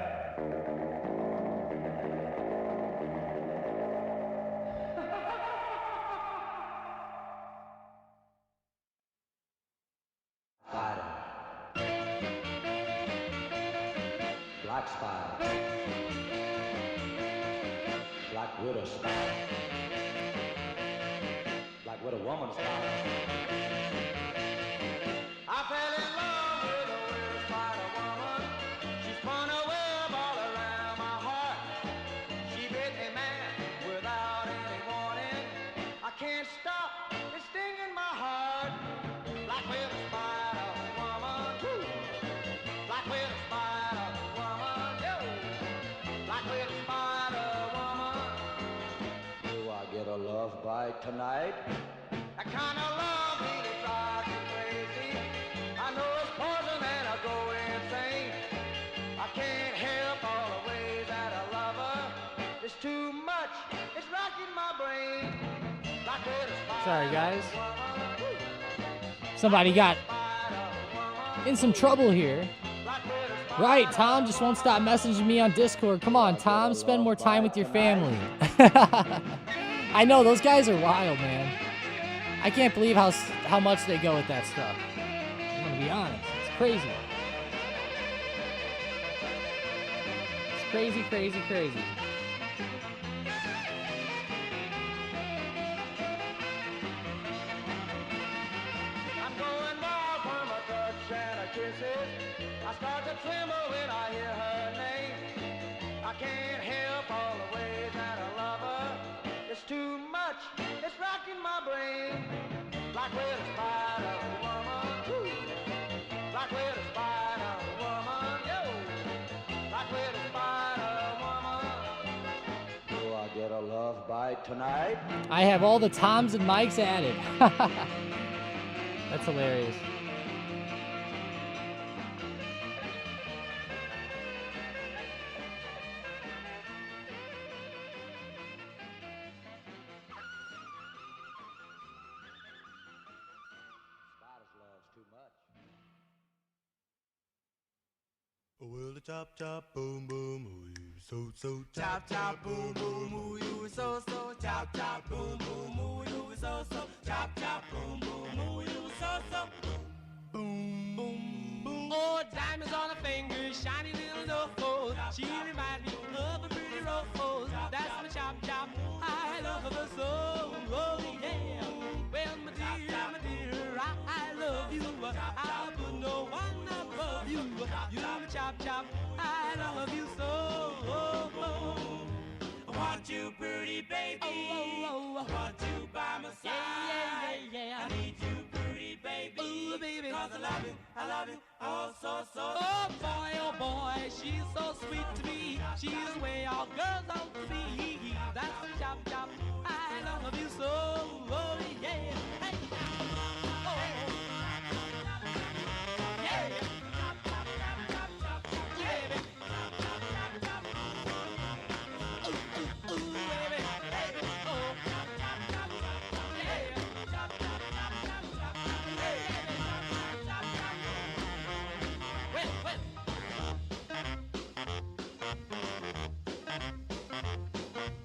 Black spider, black widow spider, black widow woman spider. I fell in love with a widow spider woman. She spun a web all around my heart. She bit me, man, without any warning. I can't stop, it's stinging my heart. Black widow spider woman, woo. Black widow spider woman, yo. Black widow spider woman. Do I get a love bite tonight? That kind of love really drives me crazy. I know it's poison and I go insane. I can't help all the ways that I love her. It's too much, it's rocking my brain. Black widow spider. Sorry, guys. Somebody got in some trouble here. Right, Tom just won't stop messaging me on Discord. Come on, Tom, spend more time with your family. I know, those guys are wild, man. I can't believe how much they go with that stuff. I'm gonna be honest, it's crazy. It's crazy, crazy, crazy. I'm going wild from a touch and a kisses. I start to tremble when I hear her name. I can't help all the ways that I love her. It's too much, it's rocking my brain. Black widow spider woman, woo. Black widow spider woman, yo. Black widow spider woman. by tonight. I have all the Toms and Mikes added. That's hilarious. Well, the chop chop boom boom ooh you so chop chop boom boom ooh you so chop chop boom boom ooh you so chop chop boom boom ooh you so boom boom boom. Oh, diamonds on her fingers, shiny little nose. She reminds me of a pretty rose. That's my chop chop. I love her so. Oh yeah. Well, my dear, I love you. I put no one above you. You're my chop chop. I love you so. I want you, pretty baby. I want you by my side. I need you, pretty baby. Ooh, baby. 'Cause I love you, oh so. Oh boy, she's so sweet to me. She's the way all girls ought to be. That's my chop chop. I love you so. Oh yeah. Hey. Oh. Yeah.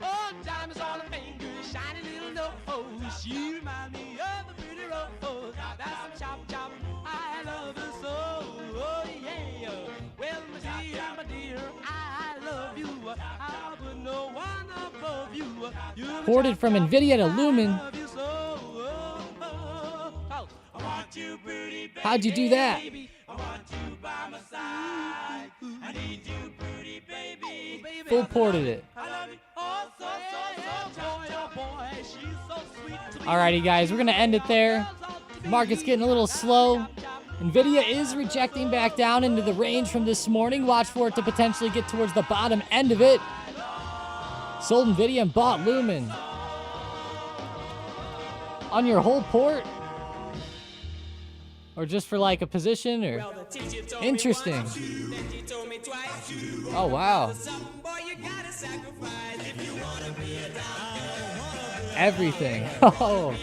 Oh, diamonds on her fingers, shiny little nose. She reminds me of a pretty rose. That's some chop chop. I love her so. Oh yeah. Well, my dear, I love you. I put no one above you. Ported from NVIDIA to Lumen. How'd you do that? Full ported it. Alrighty, guys, we're gonna end it there. Market's getting a little slow. NVIDIA is rejecting back down into the range from this morning. Watch for it to potentially get towards the bottom end of it. Sold NVIDIA and bought Lumen. On your whole port? Or just for like a position? Or interesting. Oh, wow. Everything. Oh.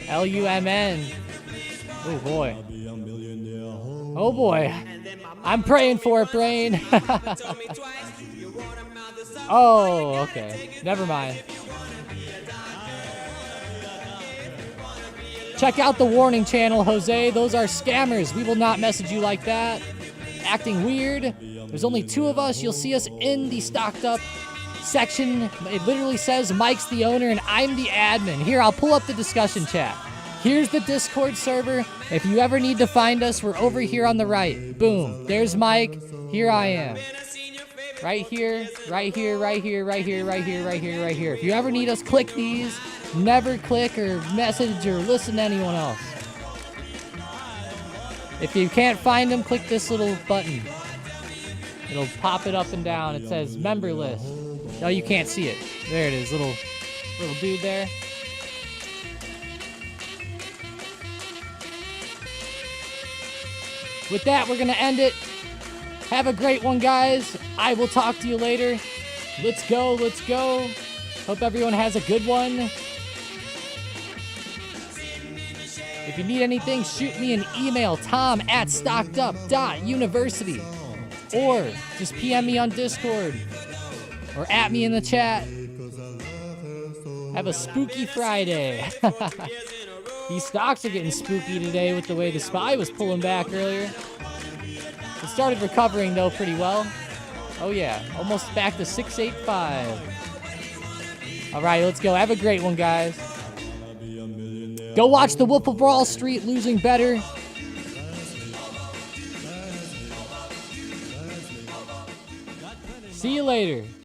L-U-M-N. Oh, boy. Oh, boy. I'm praying for it, brain. Oh, okay. Never mind. Check out the warning channel, Jose. Those are scammers. We will not message you like that. Acting weird. There's only 2 of us. You'll see us in the Stocked Up section. It literally says Mike's the owner and I'm the admin. Here, I'll pull up the discussion chat. Here's the Discord server. If you ever need to find us, we're over here on the right. Boom. There's Mike. Here I am. Right here, right here, right here, right here, right here, right here, right here. If you ever need us, click these. Never click or message or listen to anyone else. If you can't find them, click this little button. It'll pop it up and down. It says member list. No, you can't see it. There it is, little dude there. With that, we're gonna end it. Have a great one, guys. I will talk to you later. Let's go, let's go. Hope everyone has a good one. If you need anything, shoot me an email, tom@stockedup.university. Or just PM me on Discord. Or at me in the chat. Have a spooky Friday. These stocks are getting spooky today with the way the SPY was pulling back earlier. It started recovering, though, pretty well. Oh, yeah. Almost back to 685. All right, let's go. Have a great one, guys. Go watch The Wolf of Wall Street, Losing Better. See you later.